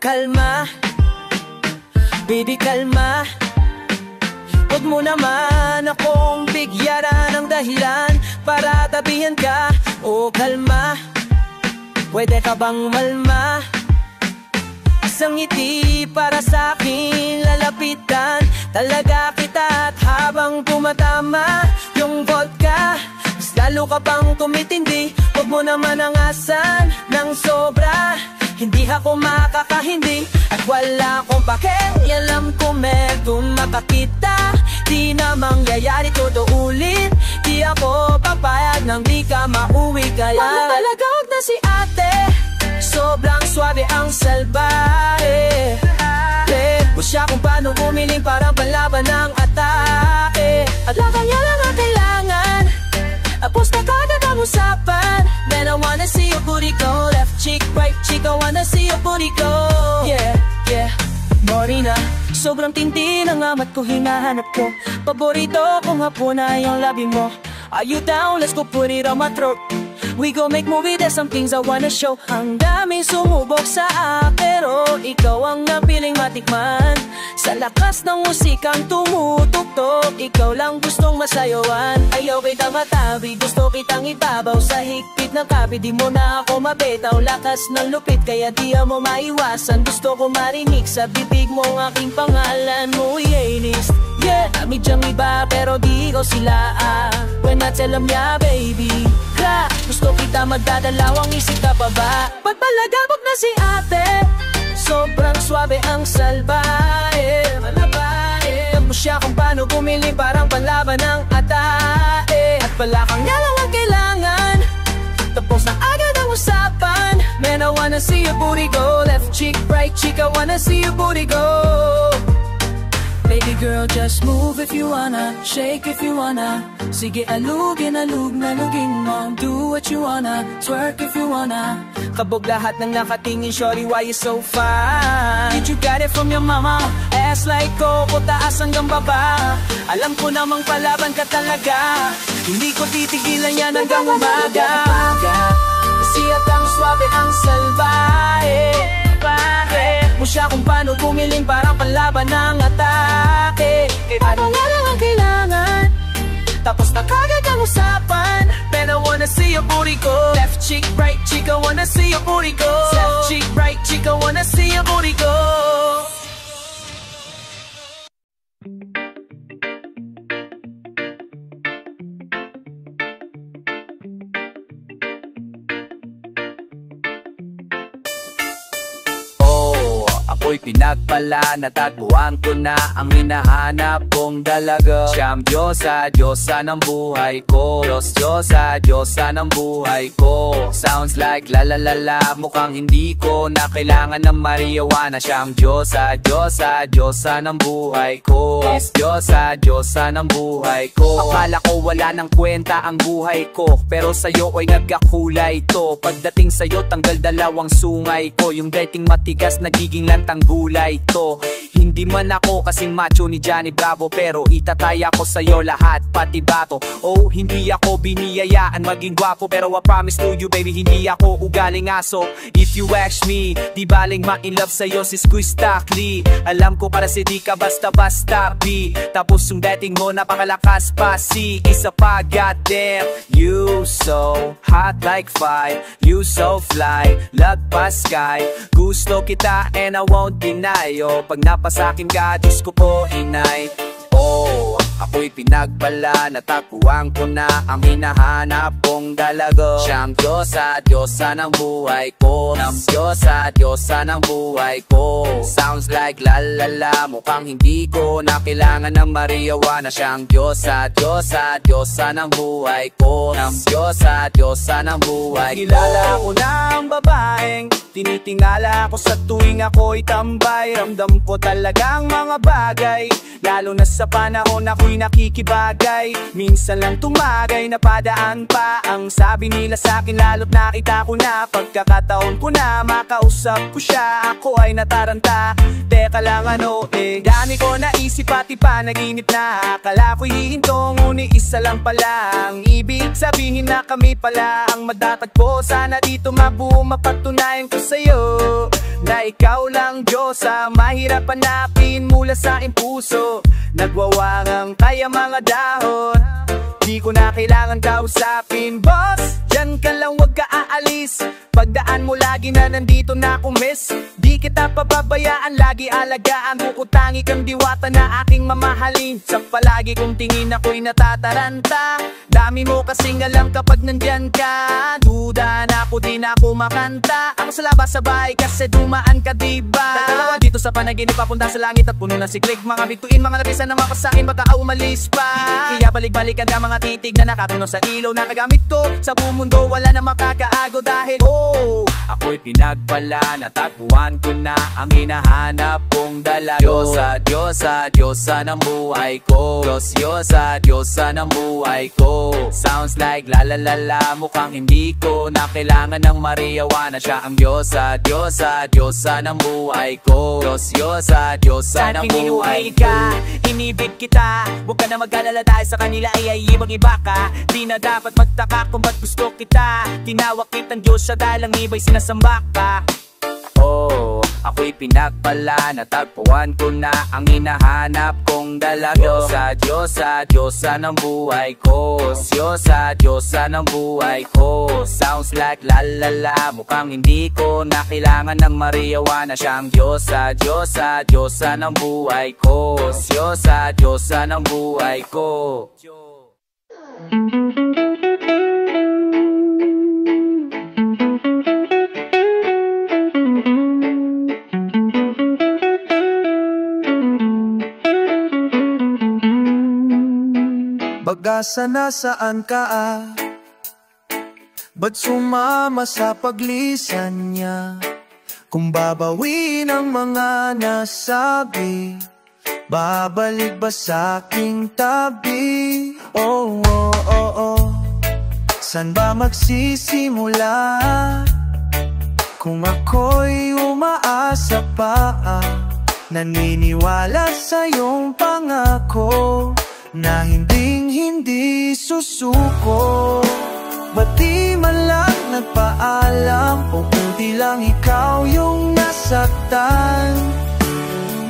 kalma, baby kalma. Huwag mo naman akong bigyaran ng dahilan para tabihan ka. Oh kalma, pwede ka bang malma? Isang ngiti para sa aking lalapitan. Talaga kita at habang tumatama yung vodka, mas lalo ka pang tumitindi. Huwag mo naman angasan ng sobra, hindi ako makakahindi. At wala akong pakialam kung meron makakita. Di na mangyayari todo ulit. Di ako papayag nang di ka mauwi. Kaya talaga huwag na si ate, sobrang swabe ang salbahe. Mo siya kung paano umiling parang panlaban ng atake. At lang kanya lang ang kailangan, tapos na kagad ang usapan. Then I wanna see your booty go, left cheek, right cheek, I wanna see your booty go. Yeah, yeah, Morena, sobrang tindi ng amat ko, hinahanap ko. Paborito kong hapon ay ang labi mo. Are you down? Let's go put it on my throat. We gon' make movie, there's some things I wanna show. Ang daming sumubok sa pero ikaw ang napiling matikman. Sa lakas ng musikang tumutugtog, ikaw lang gustong masayawan. Ayaw kitang matabi, gusto kitang ibabaw sa higpit ng kape. Di mo na ako mabitaw, lakas ng lupit, kaya di mo maiwasan. Gusto ko marinig sa bibig mo ang aking pangalan mo, Yanis. Yeah, kami diyang iba pero di ko sila when I tell them yeah baby, ha, gusto kita magdadalawang isip ka pa ba? Ba't palagabog na si ate? Sobrang swabe ang salbahe. Alam mo siya kung paano bumili parang panlaban ng atae. At palakang niya lang ang kailangan, tapos na agad ang usapan. Man, I wanna see your booty go, left cheek, right cheek, I wanna see your booty go. Baby girl, just move if you wanna, shake if you wanna. Sige, alugin, alug na lugin mo. Do what you wanna, twerk if you wanna. Kabog lahat ng nakatingin, shorty, why you so fine? Did you get it from your mama? Ass like Coco, taas hanggang baba. Alam ko namang palaban ka talaga, hindi ko titigilan yan hanggang umaga. Kasi at ang swabe ang salbahe. Mo siya kung paano pumiling parang panlaban ng atake. Ano nga lang ang kailangan, tapos na kagad ang usapan. Pero I wanna see your booty go, left cheek, right cheek, I wanna see your booty go. Left cheek, right cheek, I wanna see your booty go. Ako'y pinagpala, natagpuan ko na ang hinahanap kong dalaga. Siyang Diyosa, Diyosa ng buhay ko. Diyos, Diyosa, Diyosa ng buhay ko. Sounds like la la la la, mukhang hindi ko na kailangan ng marijuana. Siyang Diyosa, Diyosa, Diyosa ng buhay ko. Is Diyosa, Diyosa ng buhay ko. Akala ko wala ng kwenta ang buhay ko, pero sa'yo ay nagkakulay to. Pagdating sa'yo, tanggal dalawang sungay ko. Yung dating matigas, nagiging lantang gulay to. Hindi man ako kasing macho ni Johnny Bravo, pero itataya ko sa'yo lahat, pati bato. Oh, hindi ako biniyayaan maging gwapo, pero I promise to you baby, hindi ako ugaling aso. If you ask me, di baling ma-in-love sa'yo si Squeeze Stockley. Alam ko para si di ka basta-basta B, tapos yung dating mo napakalakas pa si isa pa. Goddamn, you so hot like fire, you so fly, lagpas sky. Gusto kita and I won't deny. Oh, pag napasakin ka, Diyos ko po inay. Oh, ako'y pinagpala, natakuan ko na ang hinahanap kong dalaga. Siyang Diyosa, Diyosa ng buhay ko. Ng Diyosa, Diyosa ng buhay ko. Sounds like la la la, mukhang hindi ko na kailangan ng marijuana. Siyang Diyosa, Diyosa, Diyosa ng buhay ko. Ng Diyosa, Diyosa ng buhay ko. Kilala ko na ang babaeng tinitingala ko sa tuwing ako'y tambay. Ramdam ko talagang mga bagay, lalo na sa panahon ako'y nakikibagay. Minsan lang tumagay, napadaan pa ang sabi nila sa'kin, lalo't nakita ko na pagkakataon ko na makausap ko siya. Ako ay nataranta, teka lang ano dami ko naisip pati pa naginip na. Akala ko'y hihinto, ngunit isa lang pala ang ibig sabihin na kami pala ang madatagpo. Sana dito mabuo, mapatunayan ko sa'yo na ikaw lang Diyosa. Mahirap hanapin mula sa iyong puso, nagwawangang kaya mga dahon. Di ko na kailangan kausapin, boss, diyan ka lang, wag ka aalis. Pagdaan mo lagi na nandito na ako, miss. Di kita pababayaan, lagi alagaan. Bukutangi kang diwata na aking mamahalin. Sa palagi kong tingin ako'y natataranta. Dami mo kasing alam kapag nandyan ka. Duda na ako, di na ako makanta. Ako sa labas sa bahay kasi dumaan ka, diba? Tatalawa dito sa panaginip, papunta sa langit at puno na siklig. Mga bituin, mga lapisan na mapasakin, baka umalis pa. Kaya balik-balikan ka mga titig na nakatuno sa ilaw na nagamit ko. Sa buong mundo wala na makakaago dahil ako'y pinagpala, natagpuan ko na ang hinahanap kong dalaga. Diyosa, Diyosa, Diyosa ng buhay ko. Diyos, Diyosa, Diyosa ng buhay ko. Sounds like la la la la, mukhang hindi ko na kailangan ng Mariawa na siya ang Diyosa, Diyosa, Diyosa ng buhay ko. Diyos, Diyosa, Diyosa ng buhay ko. Inibig kita, huwag ka na mag-alala dahil sa kanila ay ibang-iba ka. Di na dapat magtaka kung ba't gusto kita. Tinawag kitang Diyos siya dahil ang iba'y sinasamba ka. Ako'y pinagpala, natagpuan ko na ang hinahanap kong dalaga. Diyosa, Diyosa, Diyosa ng buhay ko. Diyosa, Diyosa ng buhay ko. Sounds like la la la, mukhang hindi ko na kailangan ng Mariawa na siyang Diyosa, Diyosa, Diyosa ng buhay ko. Diyosa, Diyosa ng buhay ko. Bagasa nasaan ka ba't sumama sa paglisan niya? Kung babawin ang mga nasabi, babalik ba sa aking tabi? Oh, oh, oh, oh. San ba magsisimula? Kung ako'y umaasa pa, naniniwala sa iyong pangako na hindi susuko. Ba't di man lang nagpaalam, o kunti lang ikaw yung nasaktan?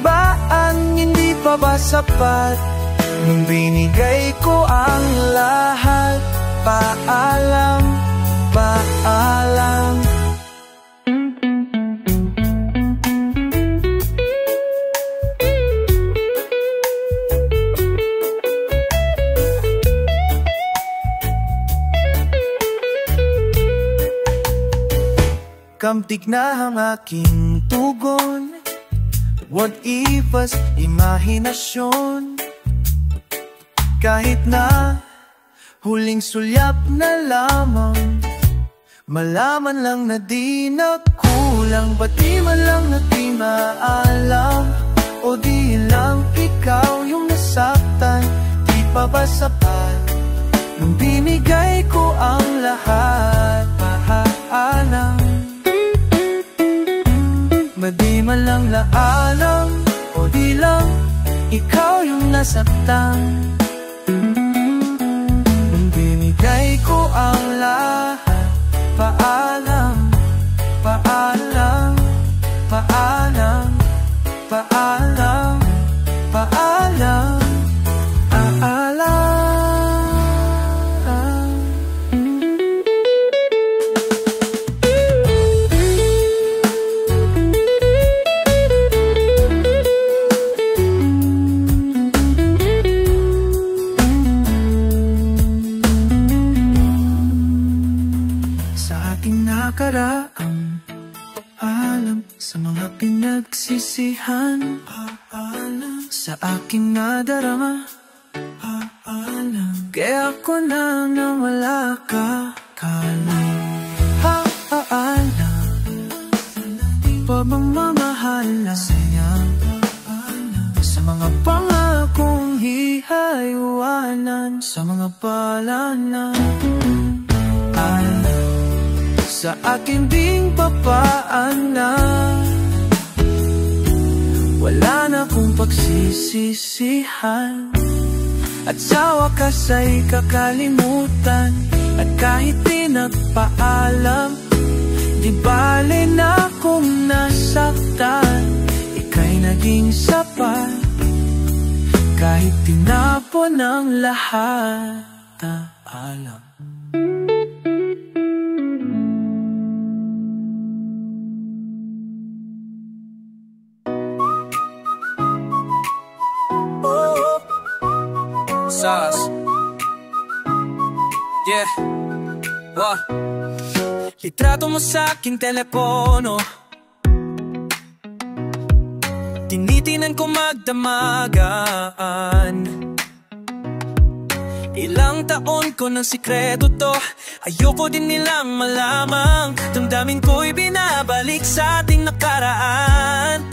Baan hindi pa ba sapat nung binigay ko ang lahat? Paalam, paalam. Kamtik na ang aking tugon, what if's imahinasyon. Kahit na huling sulyap na lamang, malaman lang na di na kulang. Ba't di man lang na di maalam, o di lang ikaw yung nasaktan? Di pa ba sapat nung binigay ko ang lahat? Paalam, di man lang laalang, o di lang ikaw yung nasaktan? Nung binigay ko ang lahat, paalam, paalam, paalam, paalam, paalam, paalam. Nakaraang alam sa mga pinagsisihan, paalam sa aking nadarama, paalam kaya ako na nawala ka. Kalang paalam, pa bang mamahala sa'yo? Sa mga pangakong hihayuanan, sa mga palanan, alam sa akin ding papaanan. Wala na kong pagsisisihan, at sa wakas ay kakalimutan. At kahit di nagpaalam, Di bale na kung nasaktan, ika'y naging sapat. Kahit tinapon ang lahat, alam. Sauce. Yeah. What? Litrato mo sa aking telepono, tinitinan ko magdamagan. Ilang taon ko ng sikreto to, ayoko din nilang malamang. Damdamin ko'y binabalik sa ating nakaraan.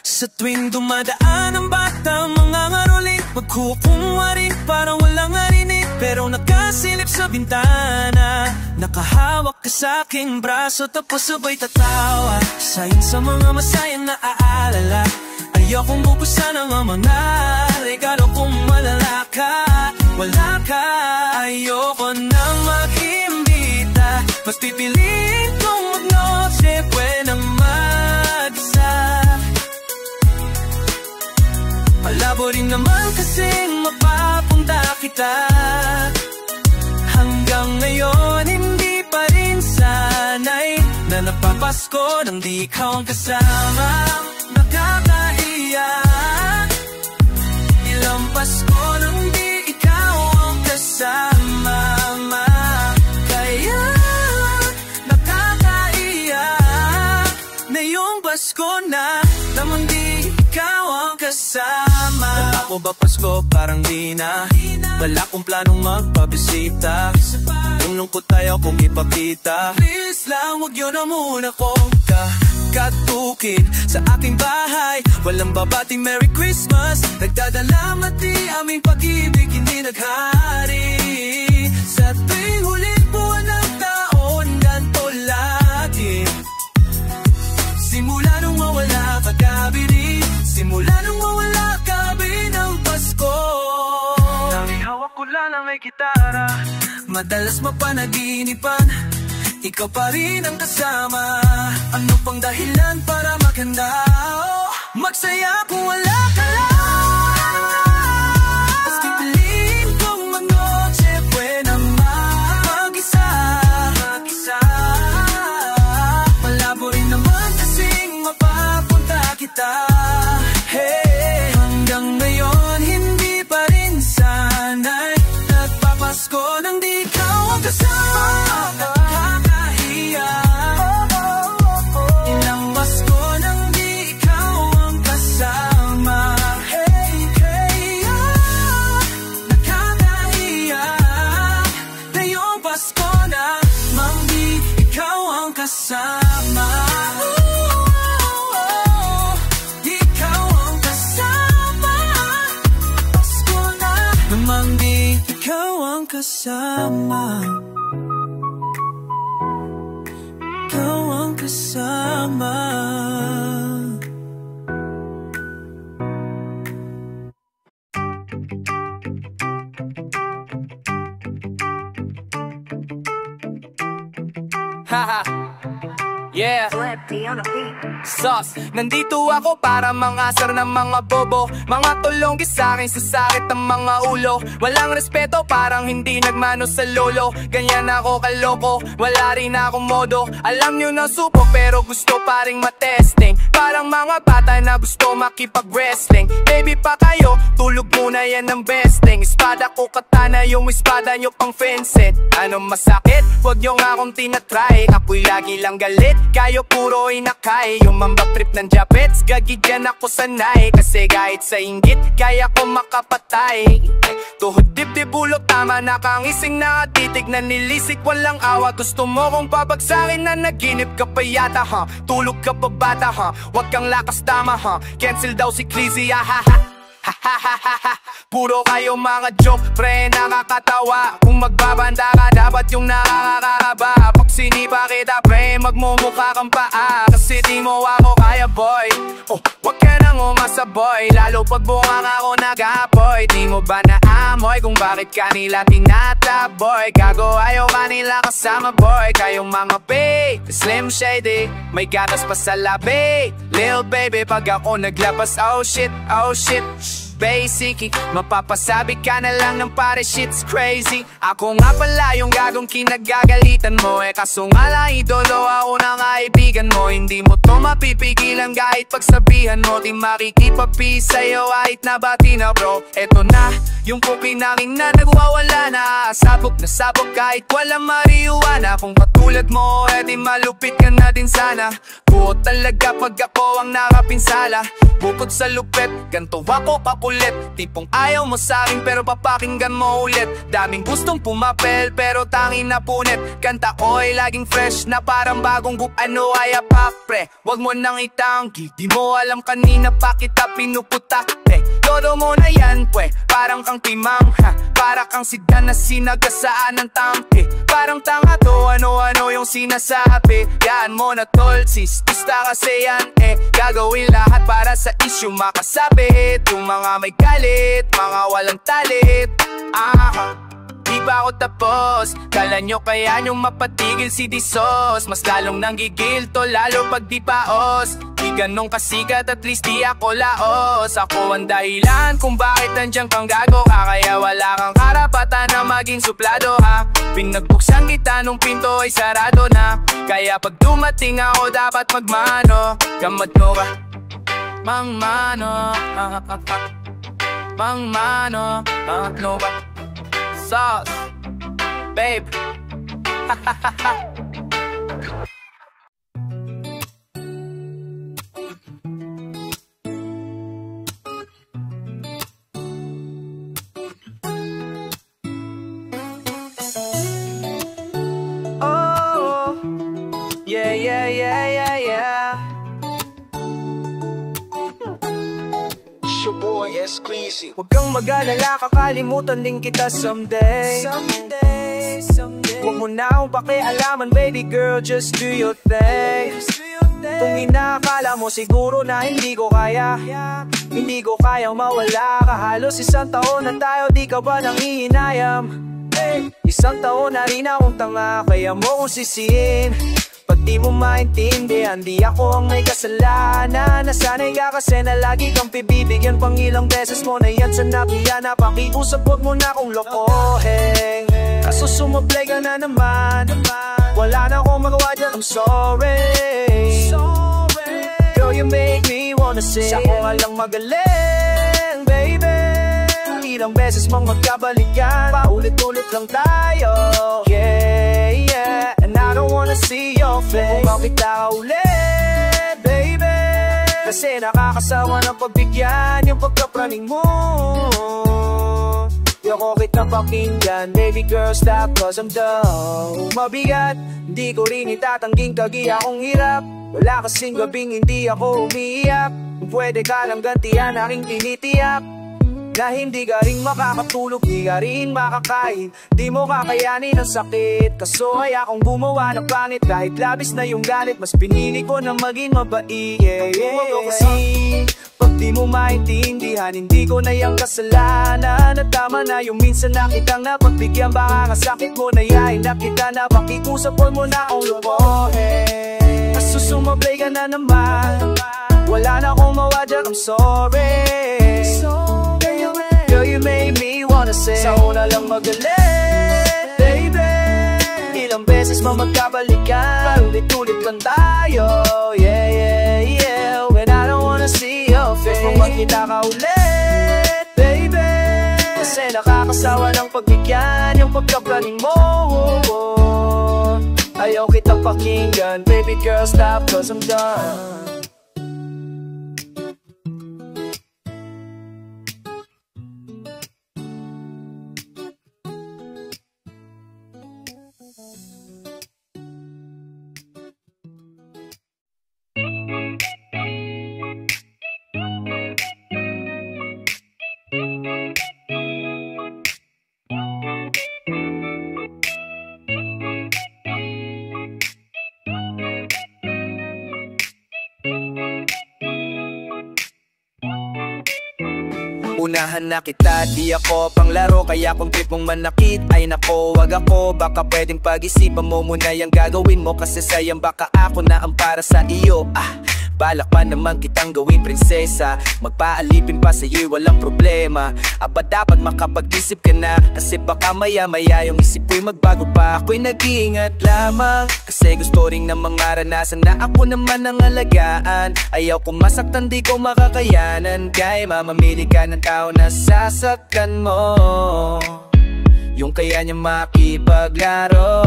Sa tuwing dumadaan ang bata, mga ngaroling, magkukunwaring parang walang narinig, pero nakasilip sa bintana. Nakahawak ka sa aking braso, tapos sabay tatawa. Sayang sa mga masayang naaalala. Ayokong bubusan ang mga regalo kung malala ka. Wala ka, ayoko nang mag-imbita. Mas pipiliin kong mag-noche buena mag-isa. Malabo rin naman kasing mapapunta kita. Hanggang ngayon hindi pa rin sanay na napapasko nang di ikaw ang kasama. Nakakaiyak, ilang Pasko nang di ikaw ang kasama. Kaya nakakaiyak na yung Pasko na naman di ikaw ang kasama. Ako ba Pasko? Parang di na. Wala kong planong magpabisita. Yung lungkot tayo kong ipakita. Please lang, huwag yun na muna kong katukin sa aking bahay. Walang babating Merry Christmas. Nagdadalamat di aming pag-ibig hindi naghari. Sa tuwing huling buwan ng taon, ganito lagi. Simula nung mawala ka kabiri, simula nung mawala kabi ng Pasko. Nangihawak ko lang na may gitara, madalas mapanaginipan, ikaw pa rin ang kasama. Ano pang dahilan para maghanda o magsaya kung wala ka lang? Mas pipiliin kong mag-noche buena mag-isa. Malabo rin naman kasing mapapunta kita. Hey, hanggang ngayon hindi pa rin sanay nagpapasko nang di ikaw ang kasama. Kasama, ikaw ang kasama. Pasko na namang di ikaw ang kasama. Ikaw ang kasama. Haha. Yeah. Sauce. Nandito ako para mangasar ng mga bobo, mga tulong sa'kin sa sakit ang mga ulo. Walang respeto, parang hindi nagmano sa lolo. Ganyan ako kaloko, wala rin akong modo. Alam nyo na supo pero gusto pa rin matesting. Parang mga bata na gusto makipag-wrestling. Baby pa kayo, tulog muna yan ng besting. Espada ko katana, yung espada nyo pang fenced. Anong masakit? Huwag nyo nga akong tinatry. Ako'y lagi lang galit, kayo puro inakay. Yung mambatrip ng Japets, gagi dyan ako sanay. Kasi kahit sa inggit, kaya ko makapatay. Tuhod dibdib bulok tama, nakangising na titig na nilisik, walang awa. Gusto mo kong babagsakin na naginip ka pa yata, Tulog ka pa bata, Wag kang lakas tama, Cancel daw si Clizzy, Puro kayo mga joke, pre, nakakatawa. Kung magbabanda ka, dapat yung nakakakaba. Pag sinipa kita, pre, magmumukha kang paa. Kasi di mo ako kaya, boy. Oh, wag ka nang umasa, boy. Lalo pag bukang ako nag-apoy. Di mo ba naamoy kung bakit kanila tinataboy? Gago, ayaw kanila kasama, boy. Kayong mga babe, Slim Shady, may gatas pa sa labi. Lil baby, pag ako naglabas, oh shit, oh shit. Basic, mapapasabi ka na lang ng pare shit's crazy. Ako nga pala yung gagong kinagagalitan mo. Kaso nga lang idolo ako ng kaibigan mo. Hindi mo to mapipigilan kahit pagsabihan mo. Di makikipapi sa'yo kahit nabati na bro. Eto na, yung pupi namin na nagwawala na. Sabog na sabog kahit walang marihuana. Kung katulad mo, di malupit ka na din sana. Buo talaga pag ako ang nakapinsala. Bukod sa lupet, ganto ako kakulit. Tipong ayaw mo sa'kin pero papakinggan mo ulit. Daming gustong pumapel pero tanging napunit. Kanta ko ay laging fresh na parang bagong book. Ano kaya pa pre, wag mo nang itanggi. Di mo alam kanina pa kita pinuputak. Todo mo na yan pwe, parang kang timang ha. Para kang sidan na sinagasaan ng tampi. Parang tanga to, ano-ano yung sinasabi. Yan mo na tol, sis, basta kasi yan gagawin lahat para sa issue makasabit. Yung mga may galit, mga walang talit. Di ba ako tapos? Kala nyo kaya nyong mapatigil si Disos? Mas lalong nanggigil to lalo pag di paos. Di ganong kasikat at least di ako laos. Ako ang dahilan kung bakit nandiyan kang gago ka. Kaya wala kang karapatan na maging suplado ha. Pinagbuksan kita nung pinto ay sarado na. Kaya pag dumating ako dapat magmano. Gamad mo ka Mangmano Mangmano no ba sauce babe. Oh, yeah, yeah, yeah, yeah, yeah. It's your boy, Squeezy. Huwag kang mag-alala, kakalimutan din kita someday. Someday, someday. Huwag mo na akong pakialaman, baby girl, just do your thing. Kung inaakala mo siguro na hindi ko kaya, hindi ko kayang mawala ka. Halos isang taon na tayo, di ka ba nang ihinayam? Isang taon na rin akong tanga, kaya mo kong sisihin. Pag di mo maintindihan, di ako ang may kasalanan. Nasanay ka kasi na lagi kang pibibigyan. Pang ilang beses mo na yan sa napiya. Napakiusap, huwag mo na akong lokohin. Kaso sumablay ka na naman. Wala na akong magawa dyan, I'm sorry. Girl, you make me wanna sing. Sa ko nga lang magaling, baby. Ilang beses mong magkabalikan, paulit-ulit lang tayo. Yeah, yeah. And I don't wanna see your face. Kung makita ka ulit, baby. Kasi nakakasawa ng pagbigyan yung pagkapraning mo. Di ako kita pakinggan, baby girl, stop cause I'm done. Mabigat, hindi ko rin itatangging kagiya kong hirap. Wala kasing gabing hindi ako umiiyak. Kung pwede ka lang gantihan aking tinitiyak na hindi ka rin makakatulog, di ka rin makakain. Di mo kakayanin ang sakit. Kaso kaya akong gumawa ng pangit. Kahit labis na yung galit, mas pinili ko na maging mabait. Kasi pag di mo maintindihan, hindi ko na yung kasalanan. At tama na yung minsan na kitang napagbigyan. Baka kasakit mo na yain na kita. Napakikusap mo na akong lupohin. Kaso sumablay ka na naman. Wala na akong mawa dyan, I'm sorry. Girl, you made me wanna sing. Sa una lang magalit, baby. Ilang beses mo magkabalikan, ulit-ulit lang tayo. Yeah, yeah, yeah. When I don't wanna see your face, kung magkita ka ulit, baby. Kasi nakakasawa ng pagbigyan yung pagkaplaning mo. Ayaw kitang pakinggan, baby girl, stop cause I'm done. Unahan na kita, di ako panglaro. Kaya kung trip mong manakit, ay nako, wag ako. Baka pwedeng pag-isipan mo muna yung gagawin mo. Kasi sayang baka ako na ang para sa iyo. Balak pa naman kitang gawin prinsesa. Magpaalipin pa sa'yo'y walang problema. Aba dapat makapag-isip ka na. Kasi baka maya-maya yung isip ko'y magbago pa. Ako'y nag-iingat lamang kasi gusto ring na maranasan na ako naman ang alagaan. Ayaw kong masaktan, di ko makakayanan. Kaya mamamili ka ng tao na sasaktan mo, yung kaya niya makipaglaro.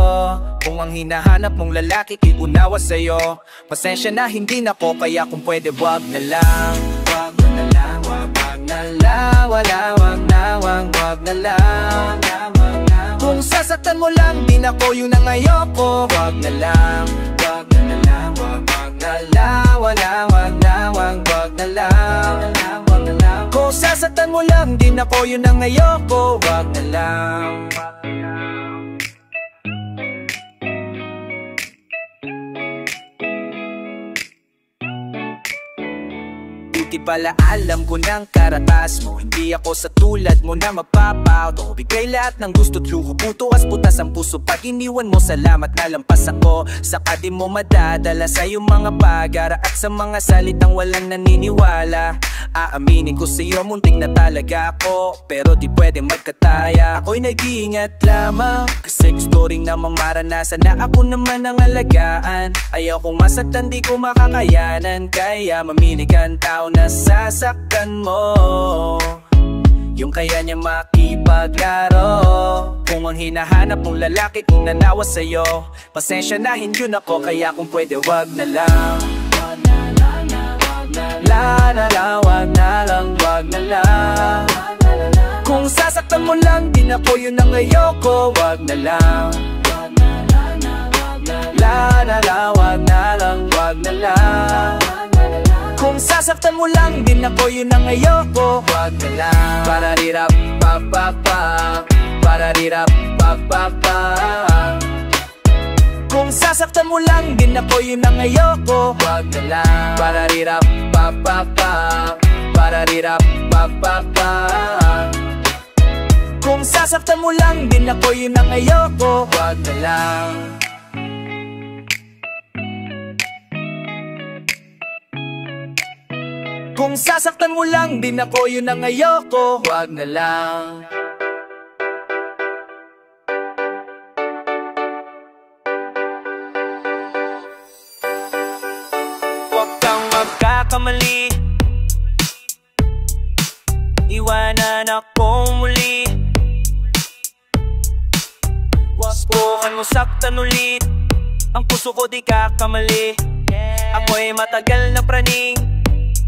Kung ang hinahanap mong lalaki iunawa sa'yo, pasensya na hindi na ko. Kaya kung pwede wag na lang. Wag na lang, wag na lang. Wag na lang. Kung sasaktan mo lang, din ako yun ang ayoko. Wag na lang, wag na lang. Wag na lang, wag na lang. Kung sasaktan mo lang, din ako yun ang ayoko. Wag na lang. Buti pala alam ko ng karatas mo. Hindi ako sa tulad mo na magpapauto. Bigay lahat ng gusto, truko, puto as putas ang puso. Pag iniwan mo, salamat na lampas ako. Saka di mo madadala sa iyong mga pagara at sa mga salitang walang naniniwala. Aaminin ko sa'yo, munting na talaga ako, pero di pwedeng magkataya. Ako'y nag-iingat lamang kasi gusto rin namang maranasan na ako naman ang alagaan. Ayaw kong masaktan, di ko makakayanan. Kaya mamili ka ng tao na sasaktan mo, yung kaya niya makipaglaro. Kung ang hinahanap mong lalaki inanawa sa'yo, pasensya na hindi yun ako. Kaya kung pwede wag na lang. La na lang, wag na lang, wag na lang. Kung sasaktan mo lang, din ako yun ang ayoko. Wag na lang. La na lang, wag na lang, wag na lang. Kung sasaktan mo lang, din ako yun ang ayoko. Wag na lang. Pararirap, pa pa pa. Pararirap, pa pa pa. Kung sasaktan mo lang, din ako yun ang ayoko. Wag na lang. Pararirap, pa pa pa. Pararirap, pa pa pa. Kung sasaktan mo lang, din ako yun ang ayoko. Wag na lang. Kung sasaktan mo lang, din ako yun ang ayoko. Wag na lang. Huwag kang magkakamali, iwanan ako muli. Huwag mo saktan ulit, ang puso ko di kakamali. Ako'y matagal na praning,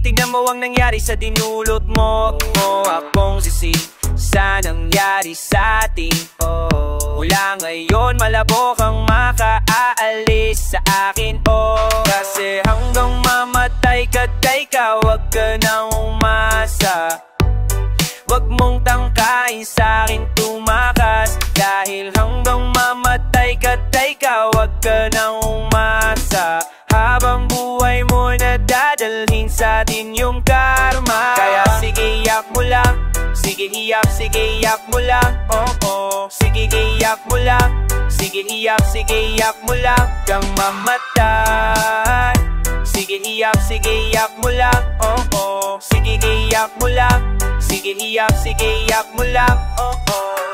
tignan mo ang nangyari sa dinulot mo. Akong sisi sa nangyari sa atin. Mula ngayon malabo kang makaalis sa akin. Kasi hanggang mamatay ka, wag ka nang umasa. Wag mong tangkain sa'kin tumakas. Dahil hanggang mamatay ka, wag ka nang umasa. Habang buhay mo na dadalhin sa atin yung karma. Kaya sige iyak mo lang, sige iyak mo lang. Sige iyak mo lang, sige iyak mo lang. Kang mamatay. Sige iyak mo lang. Sige iyak mo lang, sige iyak mo lang.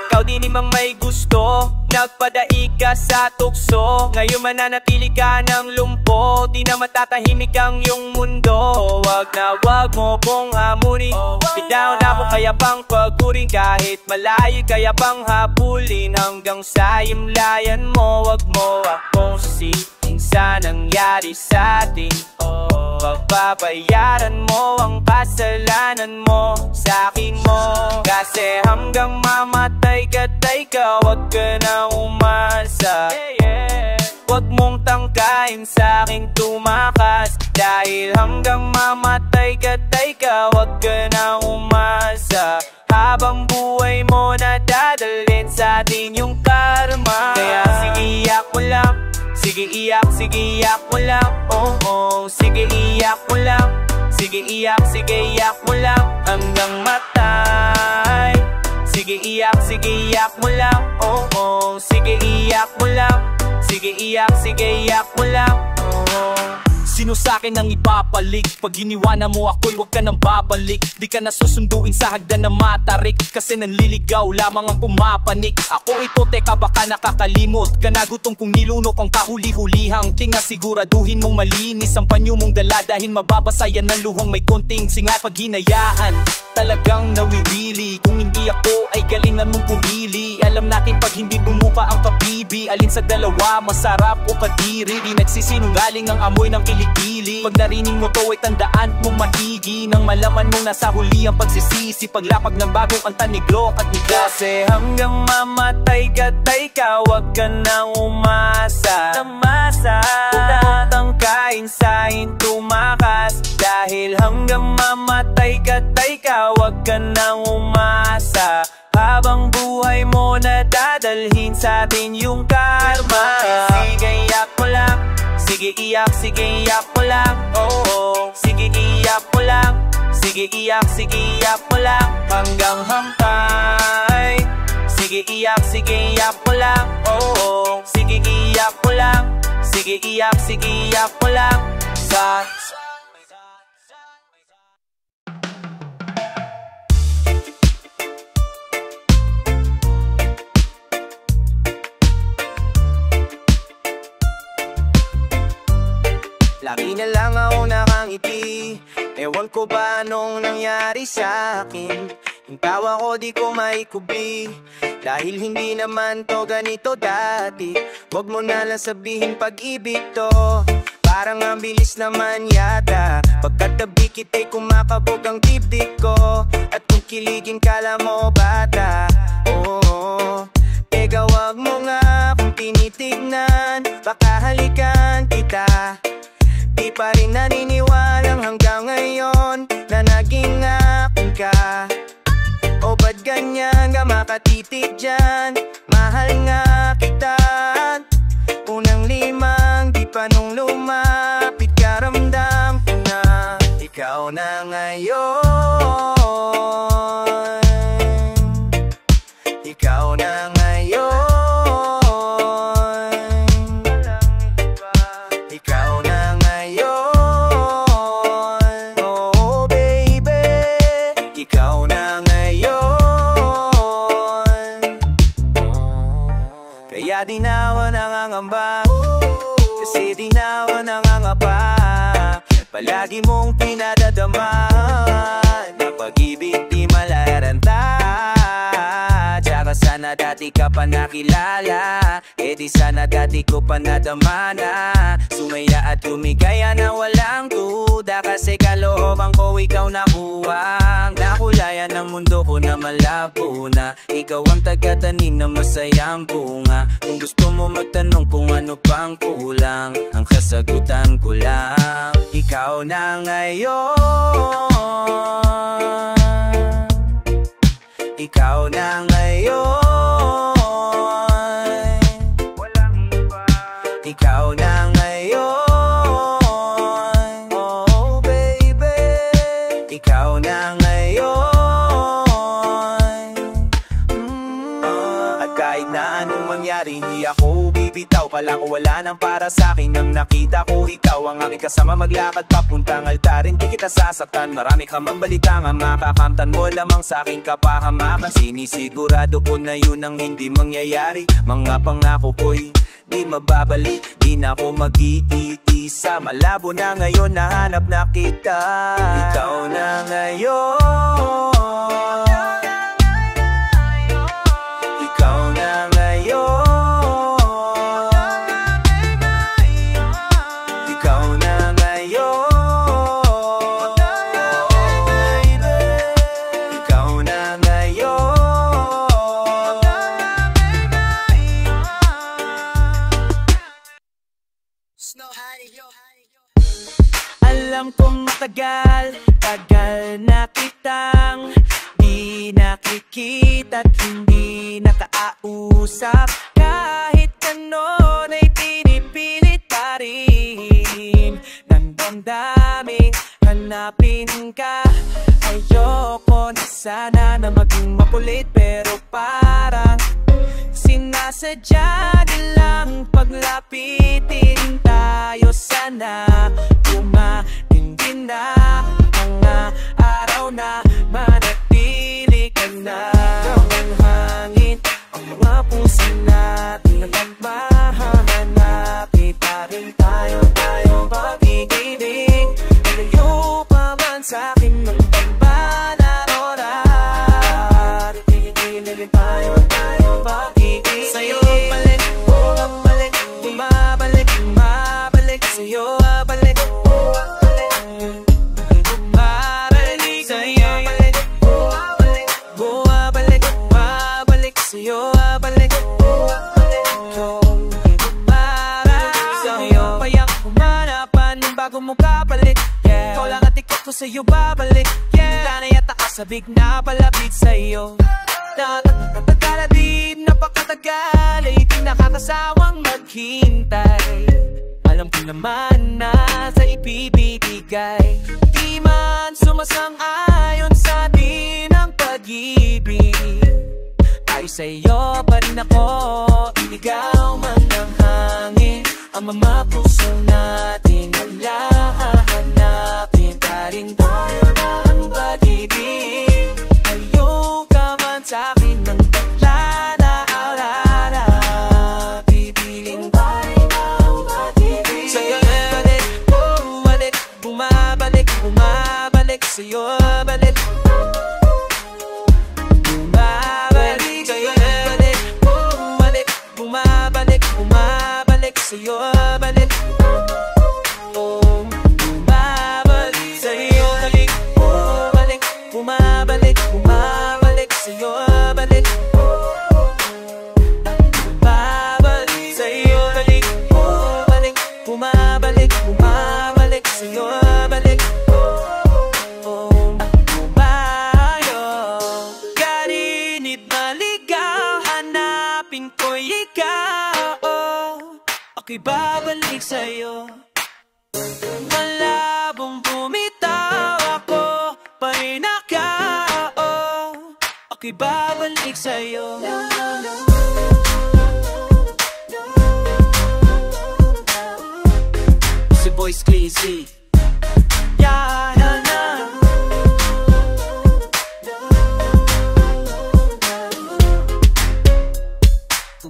Ikaw di nimang may gusto, nagpadaig ka sa tukso. Ngayon mananatili ka ng lumpo, di na matatahimik ang iyong mundo. Wag mo pong hamunin, bitaw na ako kaya pang pagurin. Kahit malayo kaya pang habulin, hanggang sa himlayan mo. Wag mo akong sisihin sa nangyari sa atin. Pagbabayaran mo ang kasalanan mo sa akin mo. Kasi hanggang mamatay ka, wag ka na umasa. Wag mong tangkain sa'king tumakas. Dahil hanggang mamatay ka, wag ka na umasa. Habang buhay mo na dadalhin sa atin yung karma. Kaya sige iyak mo lang, sige iyak mo lang. Sige iyak mo lang, sige Sige iyak mo lang hanggang matay. Sige iyak mo lang, oh oh. Sige iyak mo lang. Sige iyak mo lang, oh. Sino sa'kin ang ipapalig? Pag iniwanan mo ako'y huwag ka nang babalik. Di ka nasusunduin sa hagdan na matarik, kasi nanliligaw lamang ang pumapanik. Ako ito, teka baka nakakalimot ka na. Gutom kong nilunok ang kahuli-hulihang tinga. Siguraduhin mong malinis ang panyo mong dala, dahil mababasa yan ng luhang may konting singa. Pag hinayaan, talagang nawiwili. Kung hindi ako ay galingan mong pumili. Alam natin pag hindi bumuka ang kabibi, alin sa dalawa masarap o kadiri. Di nagsisinungaling ang amoy ng kilikili. Pag narinig mo to ay tandaan mong maigi, nang malaman mong nasa huli ang pagsisisi. Paglapag ng bagong kanta ni Glock at ni Gas. Kasi hanggang mamatay ka, wag ka nang umasa. Tatangkain sa'kin tumakas, dahil hanggang mamatay ka, wag ka nang umasa. Habang buhay mo na dadalhin sa'tin yung karma. Sige iyak mo lang. Sige iyak mo lang, oh oh. Sige iyak mo lang. Sige iyak mo lang hanggang hangtay. Sige iyak mo lang, oh oh. Sige iyak mo lang. Sige iyak mo lang. Lagi na lang ako nakangiti. Ewan ko ba anong nangyari sa'kin. Yung tawa ko di ko maikubi, dahil hindi naman to ganito dati. Huwag mo na lang sabihin pag-ibig to, parang ang bilis naman yata. Pagkatabi kita'y kumakabog ang dibdib ko, at kung kiligin kala mo bata. Oh, teka wag mo nga kung tinitignan, baka halikan kita. Di pa rin naniniwalang hanggang ngayon na naging akin ka. O ba't ganyan ka makatitig dyan? Mahal nga kita. Unang limang di pa nung lumapit ka, ramdam ko na ikaw na ngayon. Ikaw na ngayon. Di na ako nangangamba, kasi di na ako nangangapa. Palagi mong pinadadama na pag-ibig di malaranta. Tsaka sana dati ka pa nakilala, eh di sana dati ko pa nadama na. Sumaya at lumigaya na walang duda, kasi kalooban ko ikaw nakuha. Nakulayan ng mundo ko na malabo na, ikaw ang tagatanim na masayang bunga. Kung gusto mo magtanong kung ano pang kulang, ang kasagutan ko lang, ikaw na ngayon. Ikaw na ngayon. Walang iba. Ikaw na ngayon. Oh baby, ikaw na ngayon. At kahit na anong mangyari, hindi ako bibitaw. Kala ko wala nang para sa'kin. Nang nakita ko ikaw ang aking kasama, maglakad papuntang altarin. Di kita sasaktan, marami ka mambalita nga makakamtan mo lamang sa'king kapahamakan. Sinisigurado ko na yun ang hindi mangyayari. Mga pangako ko'y di mababalik. Di na ako mag-iisa, malabo na ngayon, nahanap na kita. Ikaw na ngayon. Ikaw na ngayon. Alam kong tagal na kitang di nakikita at hindi nakaausap. Kahit ano na'y pinipilit pa rin ng damdamin. hanapin ka. Ayoko na sana na maging makulit, pero parang sinasadya nilang paglapitin tayo. Sana tumatindi na mga araw na manatili ka na. Gawang hangin ang mga puso natin at mahahanapin pa rin tayo. Tayo pag-ibig, malayo pa man sa'kin ng pagbanarora. Tigil-tigil tayo pag-ibig. Sa'yo balik, bumabalik, bumabalik, bumabalik. Sa'yo balik, bumabalik, bumabalik. Sa'yo balik, bumabalik, bumabalik, bumabalik. Sa'yo balik, bumabalik, bumabalik. Sa'yo payak humanapan bago mo kabalik. Ikaw lang at ikaw ko sa'yo babalik. Wala na yata kasabik na palapit sa'yo. Natatalabid, napakatagal ay di nakakasawang maghintay. Alam ko naman na sa ibibigay, di man sumasang-ayon sa atin ang pag-ibig. Tayo sa'yo pa rin ako, iligaw man ng hangin. Ang mga puso natin wala hahanapin pa rin tayo ng pag-ibig. Ayaw ka man sa'kin ng bakla na aurara. Pipilin pa rin ang pag-ibig. Sa'yo balik, bumalik, bumabalik, bumabalik. Sa'yo balik, bumabalik. Sa'yo balik, bumalik, bumabalik, bumabalik. Sa'yo balik, bumabalik. Sa'yo balik, bumalik, bumabalik, bumabalik. Sa'yo balik, bumabalik. Sa'yo balik, bumalik, bumabalik, bumabalik. Sa'yo balik, karinit maligaw, hanapin ko'y ikaw. Ako'y babalik sa'yo. Malabong bumitaw, ako pa rin nakao. Ako'y babalik sa'yo. Si Boy Squeezy, yeah, na, na.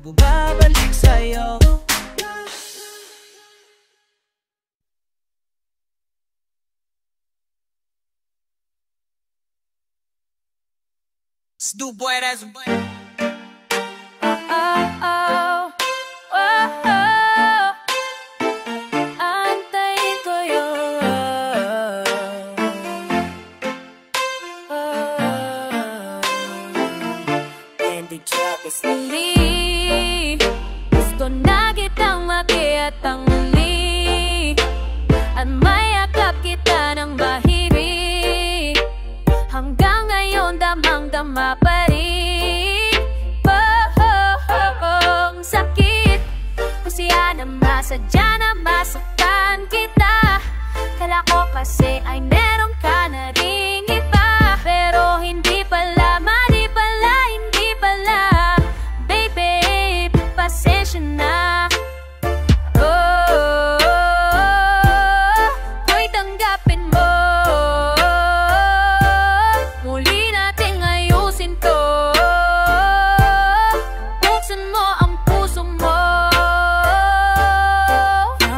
Bumabalik sa'yo. Stu boy, that's a boy. Antayin ko yun. And the track is muli. Gusto na kitang makiat ang muli. At mayakap kita ng mahiri. Hanggang ngayon damang-dama pa rin. Ang sakit. Kung siya na masadya na masaktan kita. Kala ko kasi ay meron ka na ring iba. Pero hindi pala, mali pala, hindi pala. Baby, pasensya na. Ko'y tanggapin mo. Muli nating ayusin to. Buksan mo ang puso mo.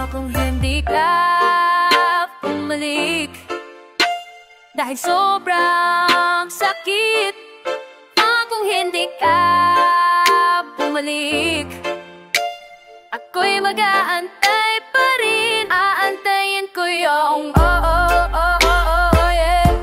Kung hindi ka bumalik, dahil sobrang sakit. Kung hindi ka bumalik, ako'y mag-aantay pa rin. Aantayin ko yung yeah.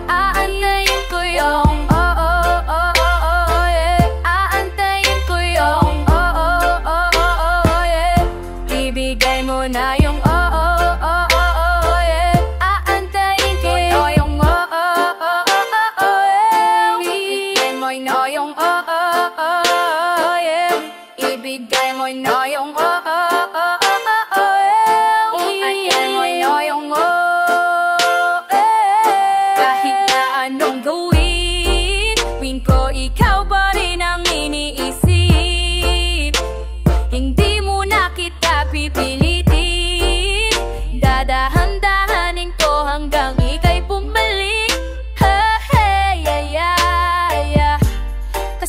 Aantayin ko yung yeah. Aantayin ko yung yeah. Ibigay mo na yung yeah. Aantayin ko yung yeah. Ibigay mo na yung yeah. Ibigay mo na yung Ibigay mo na yung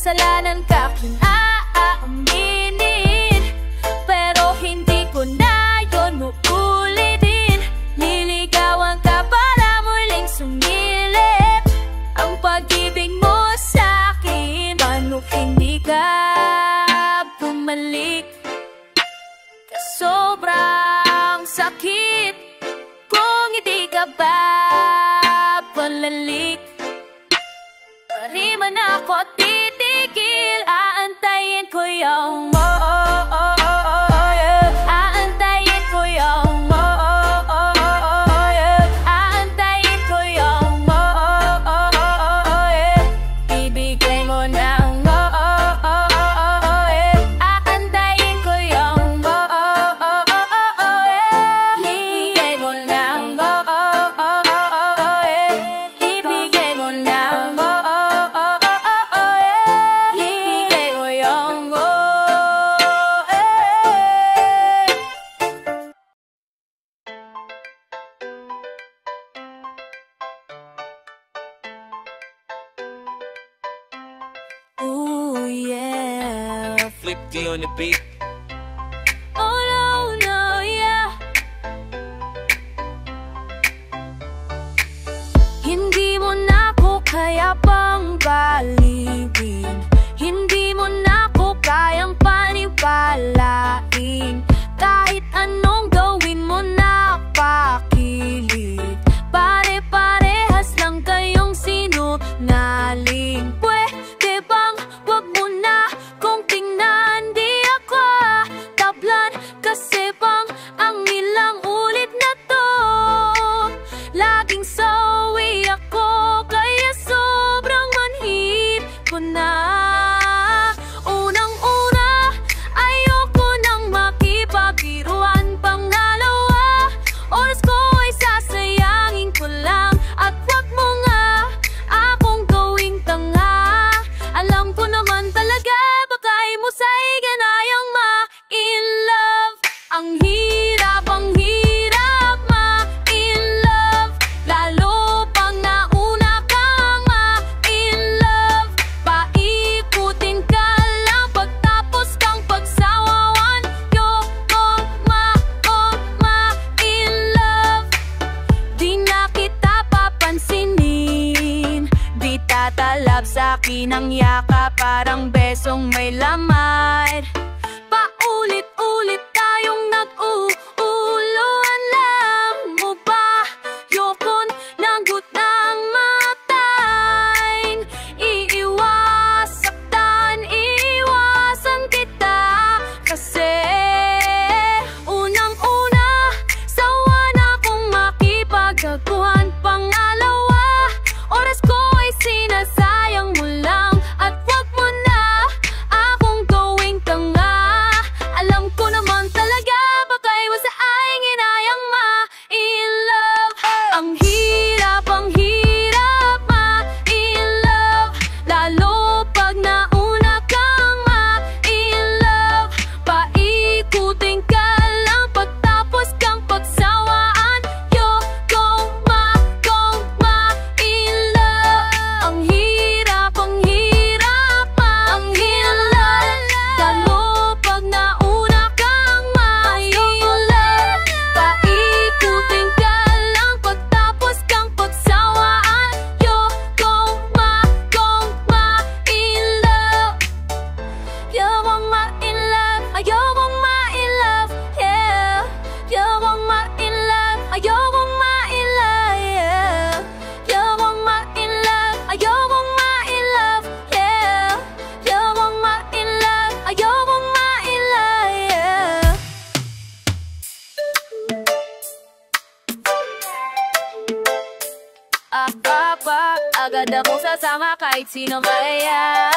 kasalanan ka kinaaminin, pero hindi ko na yun uulitin. Niligawan ka para muling sumilip ang pag-ibig mo sa'kin. Paano hindi ka bumalik? Sobrang sakit kung hindi ka ba palalik. Pari man ako titigil, aantayin ko yung aantayin ko yung aantayin ko yung ibigay mo ng aantayin ko yung ibigay mo ng ibigay mo ng ibigay mo yung ooh yeah. Flip D on the beat. Oh no, no, yeah. Hindi mo na ko kaya pang baligin, hindi mo na ko kayang panipalain. Kahit anong gawin mo na pakilig, pare-parehas lang kayong sinungaling. Pwede bang wag mo na kung tingnan, di ako tablan, kasi bang ang ilang ulit na to. Laging sawi ako, kaya sobrang manhid ko na. Unang-una, ayoko nang makipagbiruan. Pangalawa, oras ko ay sasayangin ko lang. At wag mo nga akong gawing tanga. Alam ko naman talaga, baka mo sa'y ganayang ma-in love. Ang hirap ma-in love, lalo pang nauna kang ma-in love. Paikutin ka lang pagtapos kang pagsawawan. Yokong ma-in love. Di na kita papansinin, di tatalab sa'kin ang yaka, parang besong may laman. Paulit-ulit tayong nag-uulo. Alam mo ba, yokon nanggut ng matain. Iiwasan kita, kasi unang-una, sawa na kong makipagkaguhan. Pangalawa, oras ko ay sinasayang mo lang. At wag mo na akong gawing tanga. Alam ko naman talaga, baka iwasa ay ginayang ma-in love. Ang hirap ma-in love, lalo pag nauna kang ma-in love. Paikutin ka lang pagtapos kang pagsawaan. Yokong ma-in love. Ang hirap ma-in love, lalo pag nauna kang ma-in love. Paikutin ka lang pagtapos kang pagsawaan. Yokong ma-in love. Yokong ma-in love, ayokong ma-in love, yeah. Yokong ma-in love, ayokong ma-in love, yeah. Yokong ma-in love, ayokong ma-in love, yeah. Yokong ma-in love, ayokong ma-in love, yeah. Agad akong sasama kahit sino kaya.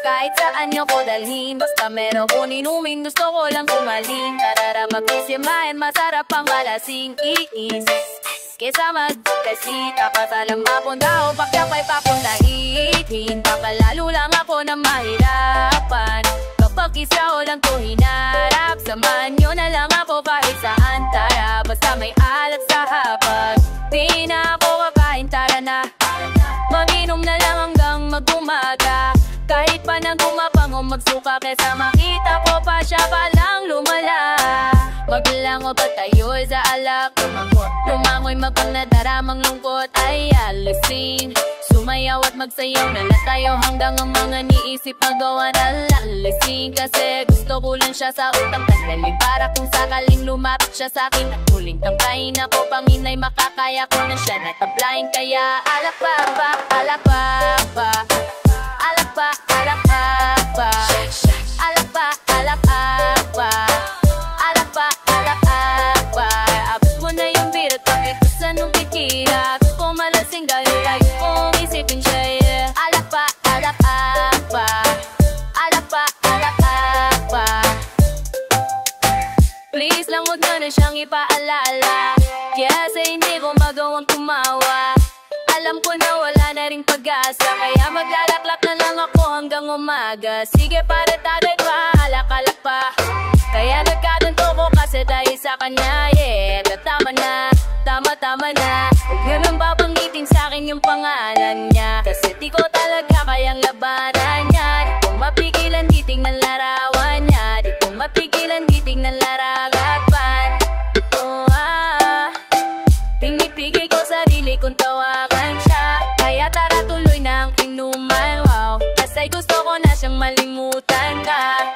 Kahit saan niyo ko dalhin, basta meron ko inumin, gusto ko lang kumaling. Tarara magkisimahin, masarap ang malasing. Iis kesa magkasit, kapasalang mapunta o pakyak ay papunta itin. Baka lalo lang ako na mahirapan kapag isa o lang ko hinarap. Samahan nyo na lang ako kahit saan, tara. Basta may alat sa hapag, di na ako kakain, tara na. Mag-inom na lang hanggang mag-umaga. Kahit pa nang gumapang o magsuka, kesa makita ko pa siya palang lumala. Maglango pa tayo sa alak, lumangoy mapang nadaramang lungkot ay alisin. Sumayaw at magsayaw na lang tayo hanggang ang mga niisip magawa na lalisin. Kasi gusto ko lang siya sa utang tanggalin, para kung sakaling lumapit siya sa akin at muling tangkahin ako, panginay makakaya ko na siya natablahin. Kaya alak pa pa, alak pa pa, alak pa, alak pa pa, alak pa, alak pa pa, alak pa, alak pa. Abot mo na yung birat, bakit sa nung kikira ko malasing dahil tayo kong isipin siya, yeah. Alak pa, alak pa, alak pa, alak pa. Please lang huwag mo na siyang ipaalaala, kasi hindi ko magawang tumawa. Alam ko na wala na ring pag-asa, kaya maglalaklak na lang ako hanggang umaga. Sige pare, tagay pa, alak-alak pa. Kaya nagkaganto ko kasi dahil sa kanya, yeah. Tama na, tama-tama na. Huwag nga nang babangitin sa'kin yung pangalan niya, kasi di ko talaga kayang labanan niya. Di ko mapigilan titignan larawan niya, di ko mapigilan titignan laragatan. Oh pinipigil ko sarili kung tawagan siya, kaya tara tuloy na ang inuman, wow. Kasi gusto ko na siyang malimutan ka.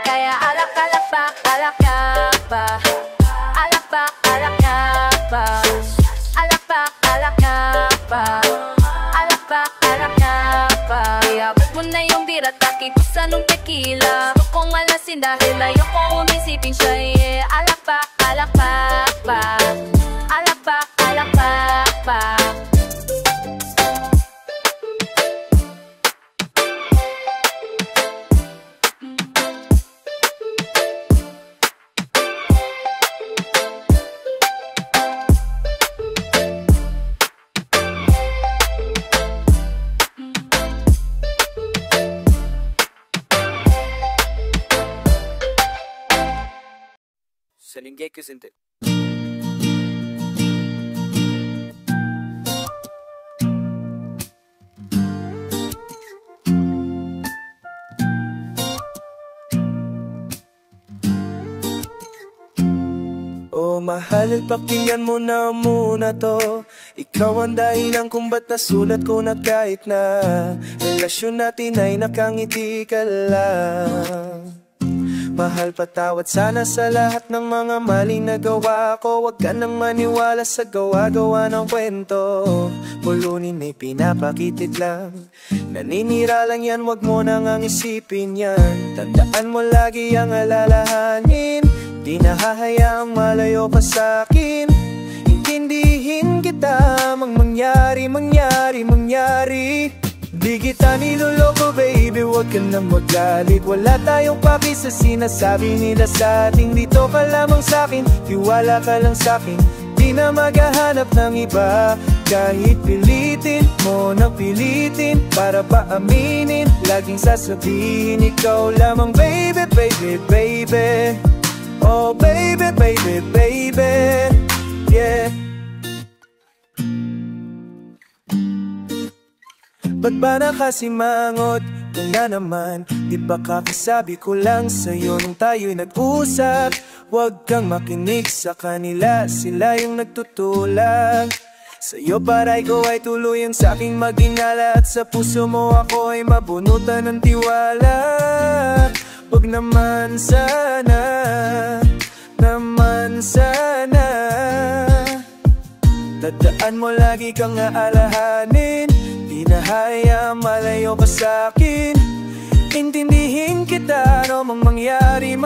Kaya alak-alak pa, alak pa, alak pa, alak pa, alak pa, alak pa, alak pa, alak pa. Iabot mo na yung birat, takip sa nung tequila. Gusto kong malasin dahil ayokong umisipin siya, yeah. Alak pa, alak pa, alak pa, alak pa. Senin kesinti. Oh mahal, pakinggan mo na muna to. Ikaw ang dahilan kung ba't nasulat ko na kahit na relasyon natin ay nakangiti ka lang. Mahal, patawad sana sa lahat ng mga maling nagawa ko. Huwag ka nang maniwala sa gawa-gawa ng kwento. Pulunin ay pinapakitid lang, naninira lang yan, huwag mo nang ang isipin yan. Tandaan mo lagi ang alalahanin, di nahahayaang malayo pa sa'kin. Intindihin kita, mangyari. Di kita niloloko baby, huwag ka nang magalit. Wala tayong paki sa sinasabi nila sa ating. Dito ka lamang sa'kin, tiwala ka lang sa'kin. Di na maghahanap ng iba, kahit pilitin mo nang pilitin. Para ba aminin, laging sasabihin ikaw lamang baby, baby, baby. Oh baby, baby, baby, yeah. Ba't ba nakasimangot ka na naman? Di ba kakasabi ko lang sa'yo nung tayo'y nag-usap? Huwag kang makinig sa kanila, sila yung nagtutulak sa'yo para ikaw ay tuluyang sa'king magingala. At sa puso mo ako ay mabunutan ng tiwala. Huwag naman sana, tandaan mo lagi kang aalahanin. Di nahaya malayo ka sa'kin. Intindihin kita, ano mang mangyari.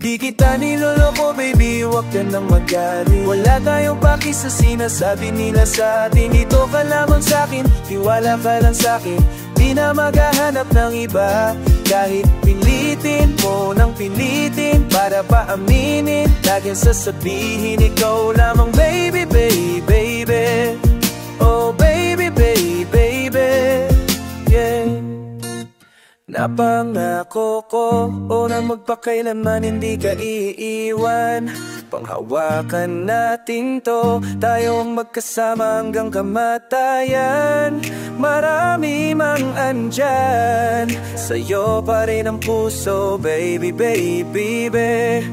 Di kita niloloko baby, huwag ka nang magalit. Wala tayong paki sa sinasabi nila sa atin. Dito ka lamang sa'kin, tiwala ka lang sa'kin. Di na maghahanap ng iba, kahit pilitin mo nang pilitin. Para pa aminin, laging sasabihin ikaw lamang baby, baby, baby. Oh baby, baby, baby, yeah. Napangako ko na magpakailanman hindi ka iiwan. Panghawakan natin to, tayo ang magkasama hanggang kamatayan. Marami mang andyan, sa'yo pa rin ang puso, baby, baby, baby.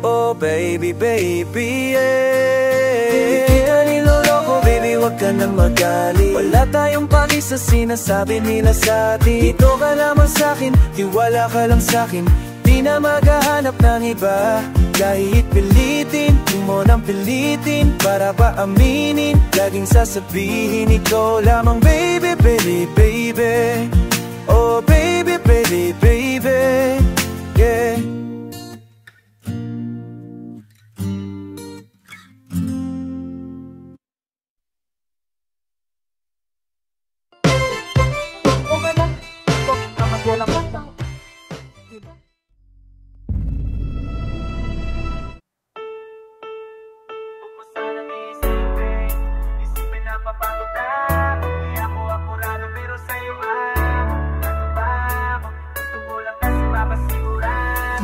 Oh baby, baby, yeah. Hindi kita niloloko, baby, wag ka nang magalit. Wala tayong paki sa sinasabi nila sa atin. Dito ka lamang sa'kin, tiwala ka lang sa'kin. Di na maghahanap ng iba. Kahit pilitin, di mo nang pilitin. Para ba aminin, laging sasabihin ikaw lamang, baby, baby, baby. Oh baby, baby, baby, yeah.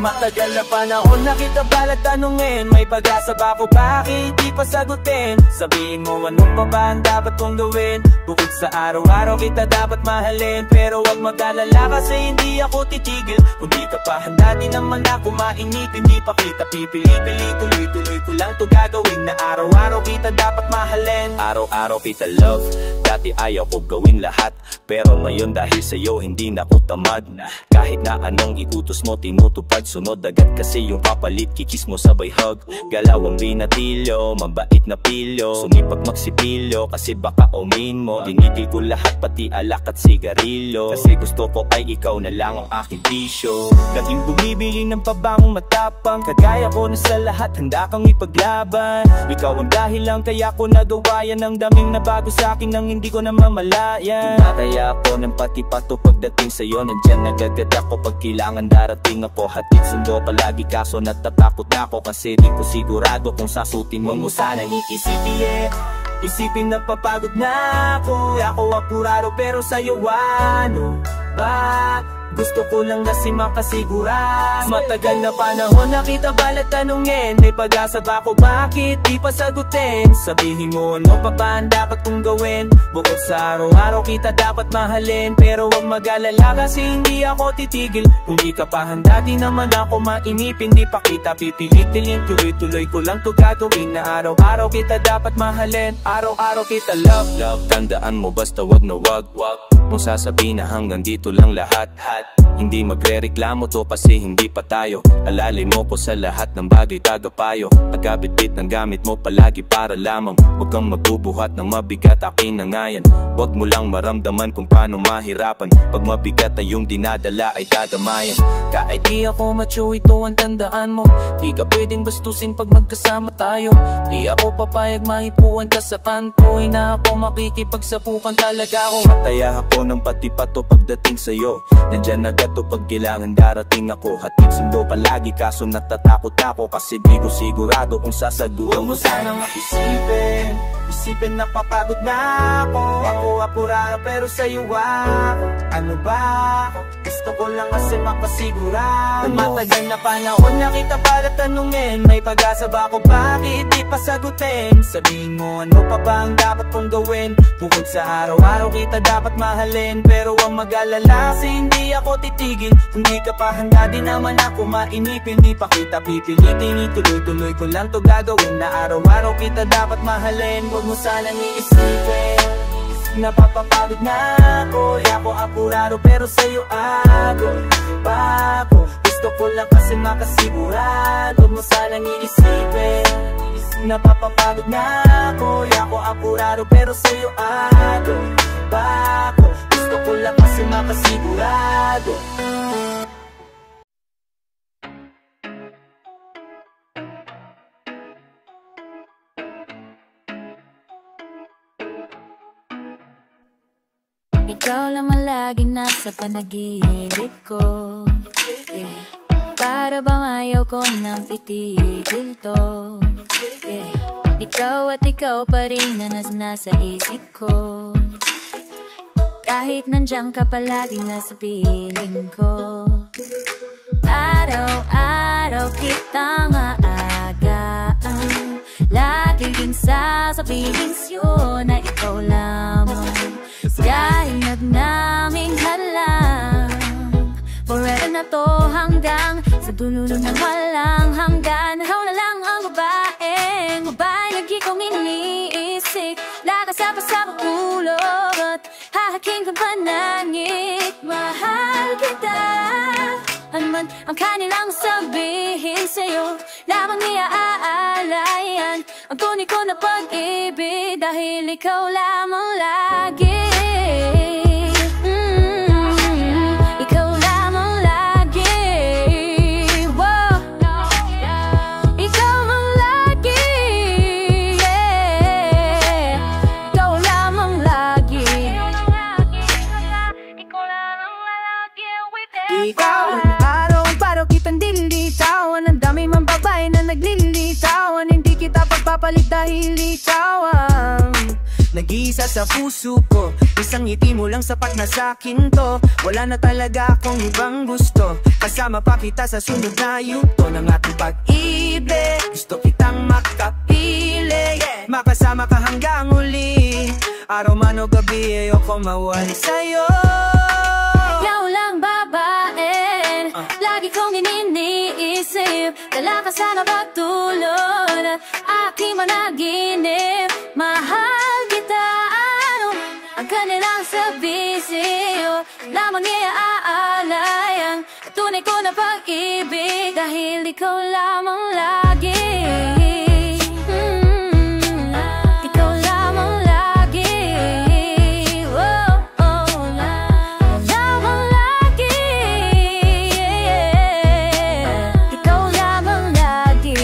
Matagal na panahon na kita balat tanungin, may pag-asa ba ako, bakit di pa sagutin? Sabihin mo ano pa ba ang dapat kong gawin? Bukod sa araw-araw kita dapat mahalin. Pero wag mag-alala kasi hindi ako titigil. Kung di ka pa handa di naman ako mainit. Hindi pa kita pipili-pili, tuloy-tuloy ko lang to gagawin. Na araw-araw kita dapat mahalin. Araw-araw kita love, dati ayaw ko gawin lahat. Pero ngayon dahil sa'yo hindi na ko tamad. Kahit na anong ikutos mo tinutupad. Sunod agad kasi yung papalit, kikis mo sabay hug. Galawang binatilyo, mabait na pilyo. Sumipag magsipilyo kasi baka umin mo. Dinitil ko lahat pati alak at sigarilyo. Kasi gusto ko ay ikaw na lang ang aking bisyo. Laging bumibili ng pabangong matapang. Kagaya ko na sa lahat handa kang ipaglaban. Ikaw ang dahil lang kaya ko nagawa yan. Ang daming nabago sa akin nang hindi ko na mamalayan. Tumataya ako ng pati pato pagdating sa'yo. Nandyan nagagad ako pag kailangan darating ako. Hatid sundo palagi kaso natatakot ako. Kasi di ko sigurado kung sasutin mo. Huwag mo sanang iisipin, isipin na papagod na ako. Ako apurado pero sa'yo ano ba? Gusto ko lang kasi makasigurado. Matagal na panahon na kita balat tanungin, may pag-asa ba ako, bakit di pa sagutin? Sabihin mo ano pa ba ang dapat kong gawin? Bukod sa araw-araw kita dapat mahalin. Pero wag mag-alala kasi hindi ako titigil. Kung di ka pa handa di naman ako mainip. Hindi pa kita pipilitin, tuloy-tuloy ko lang to gagawin. Na araw-araw kita dapat mahalin. Araw-araw kita love, love. Tandaan mo basta wag na wag, wag mong sasabihin na hanggang dito lang lahat. Hindi magre-reklamo to kasi hindi pa tayo. Alalay mo ko sa lahat ng bagay tagapayo. Pagkabitbit ng gamit mo palagi para lamang. Huwag kang magbubuhat ng mabigat, akin na nga yan. Huwag mo lang maramdaman kung paano mahirapan. Pag mabigat ay yung dinadala ay dadamayan. Kahit di ako macho ito ang tandaan mo. Di ka pwedeng bastusin pag magkasama tayo. Di ako papayag maipuan ka sa kanto. Ay na ako makikipagsapukan talaga ako. Mataya ako ng pati pato pagdating sa'yo. Nandyan agad to pag kailangan darating ako. Hatid sundo palagi kaso natatakot ako. Kasi di ko sigurado kung sasagutin. Huwag mo sanang isipin, isipin na papagod na ako. Ako apurado pero sa'yo ako ano ba? Gusto ko lang kasi makasigurado. Matagal na panahon na kita para tanungin, may pag-asa ba ako, bakit di pa sagutin? Sabihin mo ano pa ba ang dapat kong gawin? Bukod sa araw-araw kita dapat mahalin. Pero wag mag-alala kasi hindi ako titigil. Hindi ka pa handa di naman ako mainip. Hindi pa kita pipilitin, ituloy-tuloy ko lang to gagawin. Na araw-araw kita dapat mahalin. Huwag mo sanang iisipin, napapapagod na ako. Ako apurado pero sa'yo ako bago. Gusto ko lang kasi makasigurado. Huwag mo sanang iisipin, napapapagod na ako. Ako apurado pero sa'yo ako bago. Gusto ko lang kasi makasigurado. Ikaw naman laging nasa panaginip ko, yeah. Para bang ayaw ko nang itigil to, yeah. Ikaw at ikaw pa rin na nasa isip ko. kahit nandiyan ka palagi nasa piling ko. Araw-araw kitang aagaan, laging sasabihin sa'yo na ikaw lamang. Dahil nagnaming halang, forever na to hanggang sa dulo ng walang hanggan. Ikaw na lang ang babaeng lagi kong iniisip, lakasapa sa ulo at hahaking kong panangit. Mahal kita, ano man ang kanilang sabihin sa'yo, lamang iaalayan ang tunay ko na pag-ibig, dahil ikaw lamang lagi. Ikaw lamang lagi. Wow. Ikaw lang lagi. Yeah. Ikaw lamang lagi. Ikaw lamang lagi. Ikaw araw-araw kitang dililitawan, ang dami mang babae na naglilitawan, hindi kita pagpapalit dahil ikaw ang nag-iisa sa puso ko. Isang ngiti mo lang sapat na sa'kin to. Wala na talaga akong ibang gusto, kasama pa kita sa sunod na yugto ng ating pag-ibig. Gusto kitang makapili, makasama ka hanggang uli. Araw man o gabi ayoko mawali sa'yo. Ikaw lang babae, lagi kong iniisip, dala ka sana pagtulog at aking managinip. Mahal kita, ano ang kanilang sabi sa'yo, lamang iaalayan ang tunay ko na pag-ibig, dahil ikaw lamang lagi. Ikaw lamang lagi. Oh, oh, lamang lagi. Ikaw lamang lagi.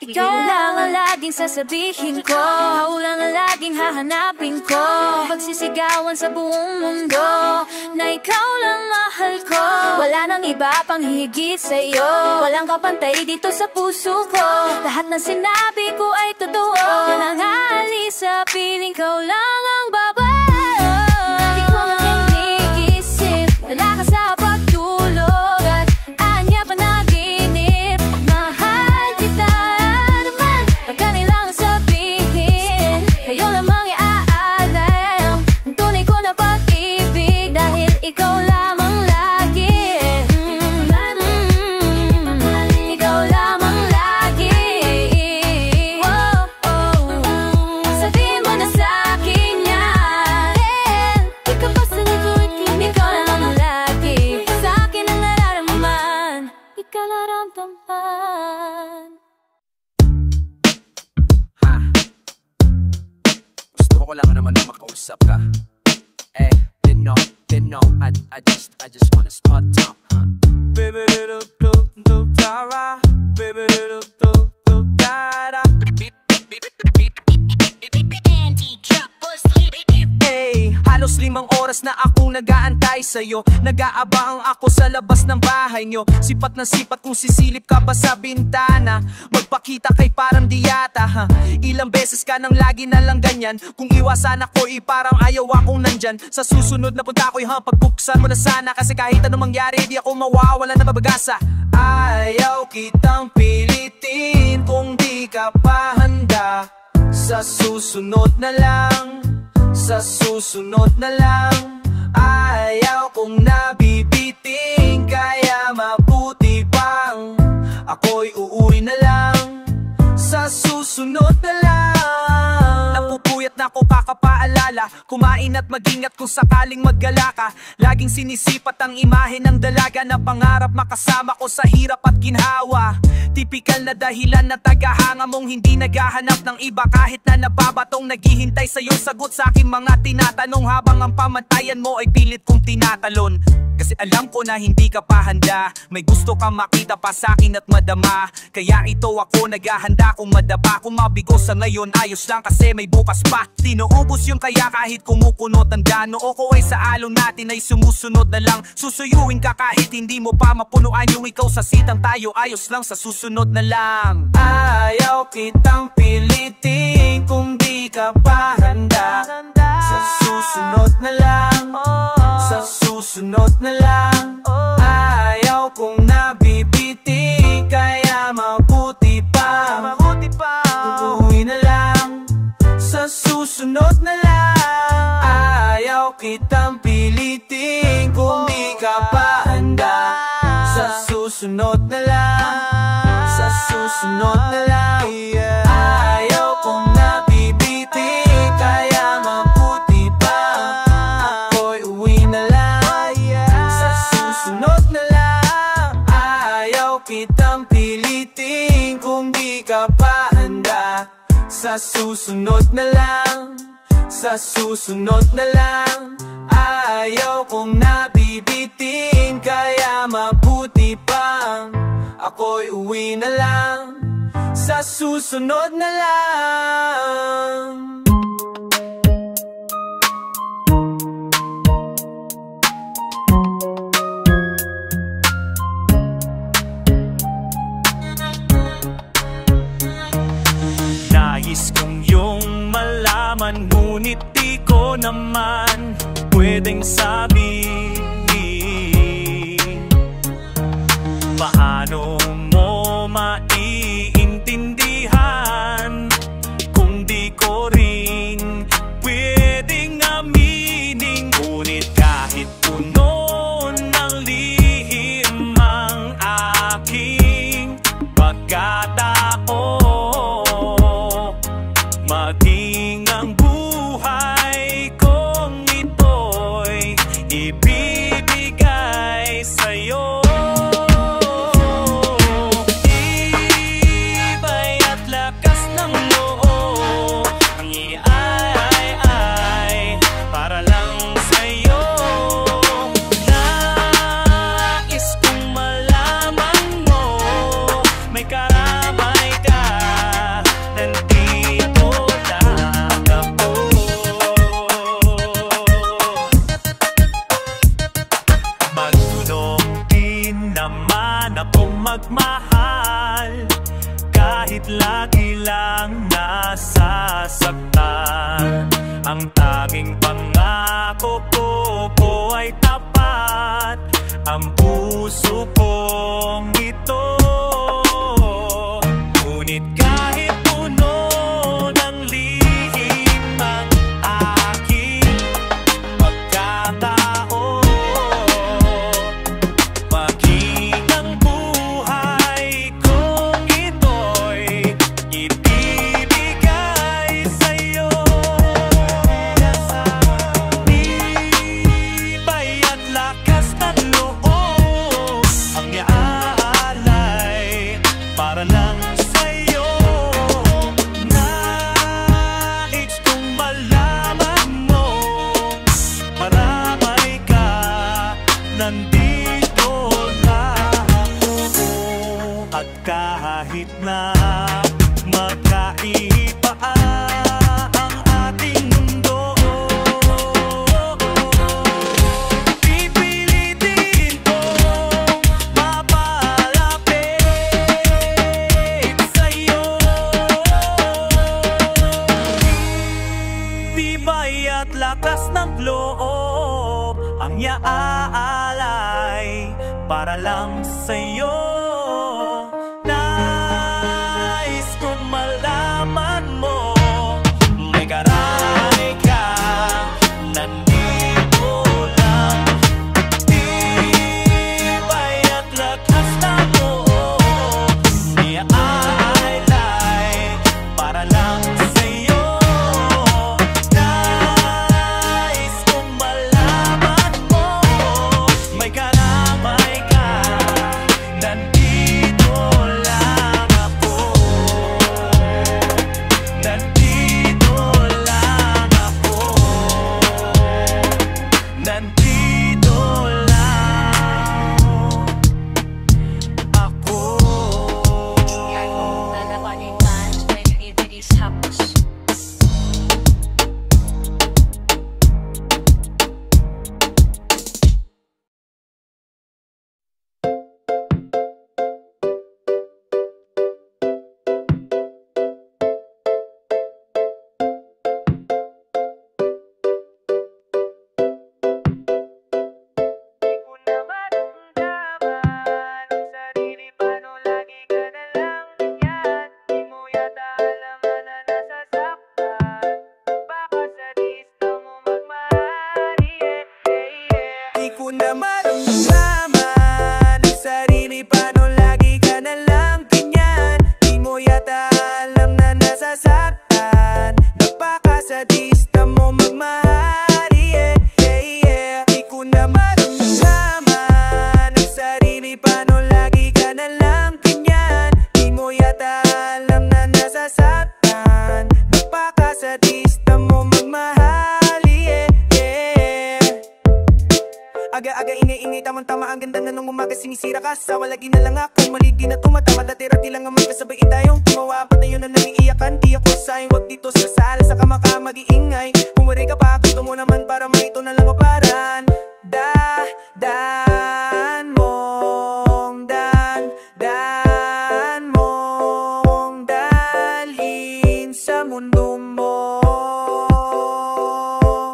Ikaw lang ang laging sasabihin ko, ikaw lang ang laging hahanapin ko, pagsisigawan sa buong mundo na ikaw lang mahal ko. Wala nang iba pang higit sa'yo, walang kapantay dito sa puso ko. Lahat ng sinabi ko ay totoo, nangalis sa piling, ikaw lang ang babae. Lagi ko lang iniisip, wala ka sa pagtulog at anya panaginip. Mahal kita naman, ang kanilang sabihin, kayo lamang iaalay ang tunay ko na pag-ibig, dahil ikaw lamang lagi. Ikaw lamang lagi. Wow, oh. Sabihin mo na sa'kin yan, di ka pa sa likod, ikaw lamang lagi. Sa'kin ang nararamdaman, ikaw nararamdaman. Gusto ko lang naman na makausap ka. Didn't know, I just wanna start top, Baby little do Tara, baby little do Tara. Hey, halos 5 oras na akong nag-aantay sa'yo, nag-aabang ako sa labas ng bahay nyo. Sipat na sipat kung sisilip ka ba sa bintana, magpakita kay parang diyata, ha? Ilang beses ka nang lagi na lang ganyan, kung iwasan ako parang ayaw akong nandyan. Sa susunod na punta ko'y pagbuksan mo na sana, kasi kahit anong mangyari di ako mawawala na mabagasa. Ayaw kitang pilitin kung di ka pa handa. Sa susunod na lang, sa susunod na lang. Ayaw kong nabibiting, kaya mabuti bang ako'y uuwi na lang. Sa susunod na lang. Napupuyat na ako kakapaalala, kumain at mag-ingat kung sakaling maggala ka. Laging sinisipat ang imahe ng dalaga na pangarap makasama ko sa hirap at ginhawa. Tipikal na dahilan na tagahanga mong hindi naghahanap ng iba, kahit na nababatong naghihintay sa iyong sagot sa aking mga tinatanong, habang ang pamantayan mo ay pilit kong tinatalon. Kasi alam ko na hindi ka pa handa, may gusto kang makita pa sa akin at madama. Kaya ito ako naghahanda kung madapa, kung mabigo sa ngayon ayos lang kasi may bukas pa. Tinuubos yung kaya ka kahit kumukunot ang dano. O ko ay sa alon natin ay sumusunod na lang. Susuyuin ka kahit hindi mo pa mapunuan yung ikaw sa sitang tayo. Ayos lang sa susunod na lang. Ayaw kitang pilitin kung di ka pa handa. Sa susunod na lang, sa susunod na lang. Ayaw kong nabibiti, kaya mabuti pa uuwi na lang, sa susunod na lang. Ayaw kitang pilitin kung di ka pa handa. Sa susunod na lang, sa susunod na lang. Ayaw kong nabibiti, kaya mabuti pa ako'y uwi na lang, sa susunod na lang. Ayaw kitang pilitin kung di ka pa handa. Sa susunod na lang, sa susunod na lang. Ayaw kong nabibitin, kaya mabuti pa ako'y uwi na lang, sa susunod na lang. Nais kong yung malaman, ngunit di ko naman pwedeng sabihin. Paano mo maiintindihan kung di ko rin pwedeng aminin? Ngunit kahit puno ng lihim ang aking pagkatao, maging ang buhay kong ito'y ibibigay sa'yo. Iba'y at lakas ng loob ang iay-ay para lang sa'yo. Nais kong malaman mo, may karamay ka, nandito lang ako. Magtulong din naman akong magmahal, kahit lagi lang nasasaktan. Ang tanging pangako ko ay tapat, ang puso kong ito. Ngunit kahit puno ng lihim ang aking pagkatao, maging ang buhay kong ito'y ibibigay sa'yo. Iba'y at lakas ng loob ang iaalay para lang sa'yo. Nais kong malaman mo, maramay ka, nandito lang ako. At kahit na magkaiba ang ating mundo, pipilitin ko mapalapit sa'yo. Tibay at lakas ng loob ang iaalay para lang sa'yo. Nais kong malaman mo, may karamay ka, nandito lang. Tibay at lakas ng loob, iaalay para lang sa'yo. Nais kong malaman mo, may karamay ka, nandito ko na maramdaman ang sarili, paano lagi ka na lang ganyan? Di mo yata alam na nasasaktan, napakasadista mo magmahal, yeah, yeah, yeah. Di ko na maramdaman ang sarili, paano lagi ka na lang ganyan? Di mo yata alam na nasasaktan, napakasadista mo magmahal, yeah, yeah. Aga-aga ingay-ingay, tamang-tama ang ganda na nung umaga sinisira ka. Sawa lagi na lang ako, mali di na tumatama. Dati-rati lang ang magkasabayin tayong tumawa. Patayo na nangiiyakan, di ako sayang. Wag dito sa sala, sa kamaka mag-iingay. Pumari ka pa, gusto mo naman para maito na lang maparan. Dan mong dalhin sa mundo mo.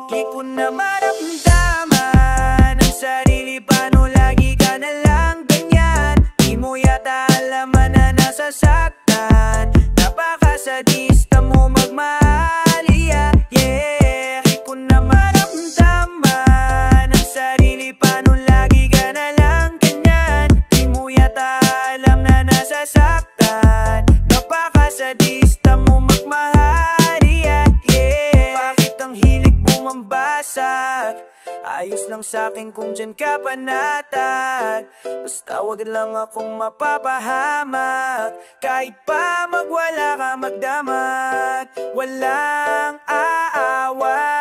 Di ko na maramdaman ang sarili, paano lagi ka na lang ganyan? Di mo yata alaman na nasasaktan, napakasadista mo magmahal, yeah, yeah. Di ko na maramdaman ang sarili, paano lagi ka na lang ganyan? Di mo yata alam na nasasaktan, napakasadista mo magmahal, yeah, yeah. Bakit ang hilig mo mambasag? Ayos lang sa'kin kung dyan ka panatag, basta wag lang akong mapapahamak. Kahit pa magwala ka magdamag, walang aawat.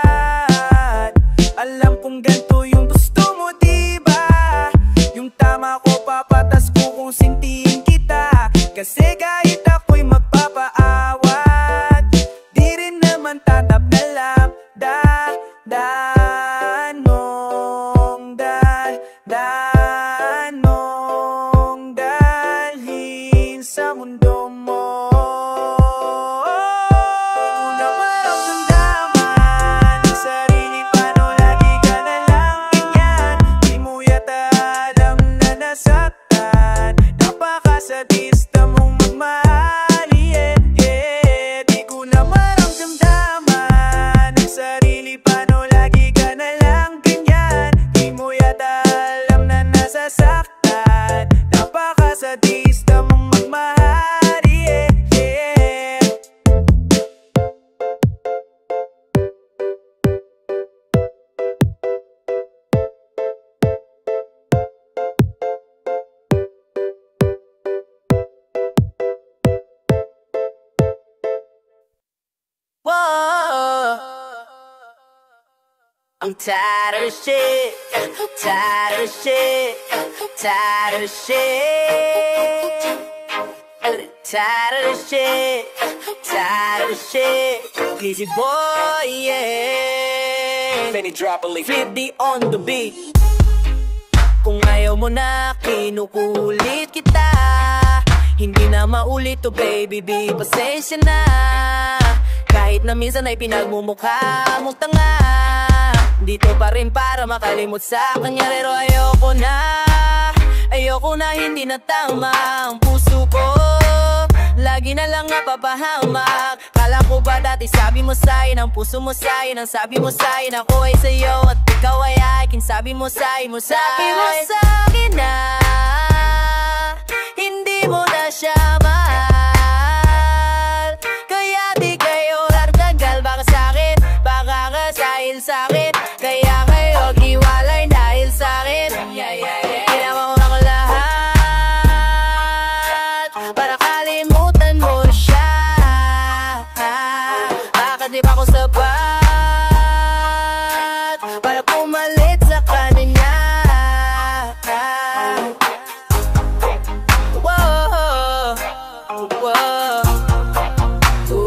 Alam kong ganito yung gusto mo, diba? Yung tama ko papatas ko kung sintihin kita. Kasi kahit ako'y magpapaawat, di rin naman tatap na lang. Danong dalhin sa mundo mo. Kung na maramdaman ang sarili, paano lagi ka na lang ganyan? Di mo yata alam na nasaktan, napakasadista mong magmahal, yeah, yeah. Di ko na maramdaman ang sarili, paano lagi ka na lang ganyan? Di mo yata alam na nasasaktan, napakasadista mong magmahal, yeah, yeah. Whoa. I'm tired of shit, tired of shit, tired of shit, tired of shit, tired of shit. Easy boy, yeah. Benny drop a leaf. Flip the on the beat. Kung ayaw mo na, kinukulit kita. Hindi na maulit to baby, be pasensya na. Kahit na minsan ay pinagmumukha mong tanga, dito pa rin para makalimot sa kanya. Pero ayoko na hindi na tama ang puso ko. Lagi na lang napapahamak. Kala ko ba dati sabi mo sa'kin, ang puso mo sa'kin, ang sabi mo sa'kin, ako ay sa'yo at ikaw ay akin. Sabi mo sa'kin na hindi mo na siya mahal. Kaya di kayo nagtagal, baka sa'kin, baka ka dahil sa'kin. Kaya kayo giwalay dahil sa'kin. Ginawa ko ang lahat para kalimutan mo siya. Bakit di ba ako sapat para pumalit sa kanya? Whoa, whoa,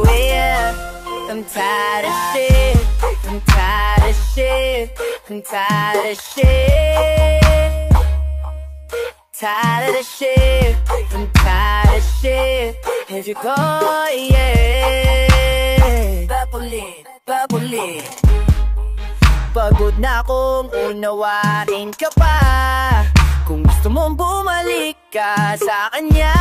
yeah. I'm tired of shit, I'm tired of shit, I'm tired of shit, tired of the shit, I'm tired of shit. If you go, yeah. Papulin. Pagod na akong unawain ka pa. Kung gusto mong bumalik ka sa kanya,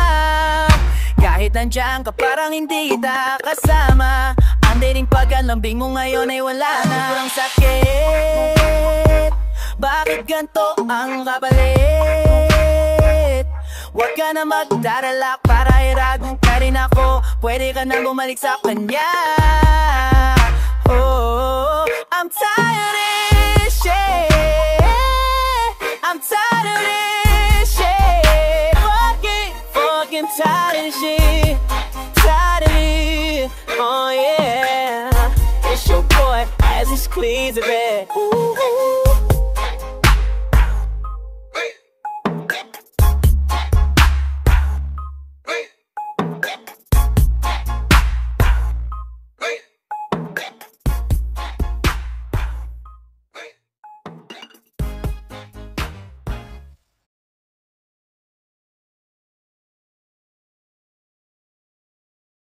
kahit nandiyan ka parang hindi kita kasama. Ang dating pagkalambing mo ngayon ay wala na ang sakit. Bakit ganto ang kapalit. Huwag ka na magdadala para irag ka rin ako. Pwede ka na bumalik sa kanya. Oh, I'm tired of this shit. I'm tired of this shit. Fucking tired of this shit. Tired of it. Oh yeah. It's your boy as he squeezes it. Ooh.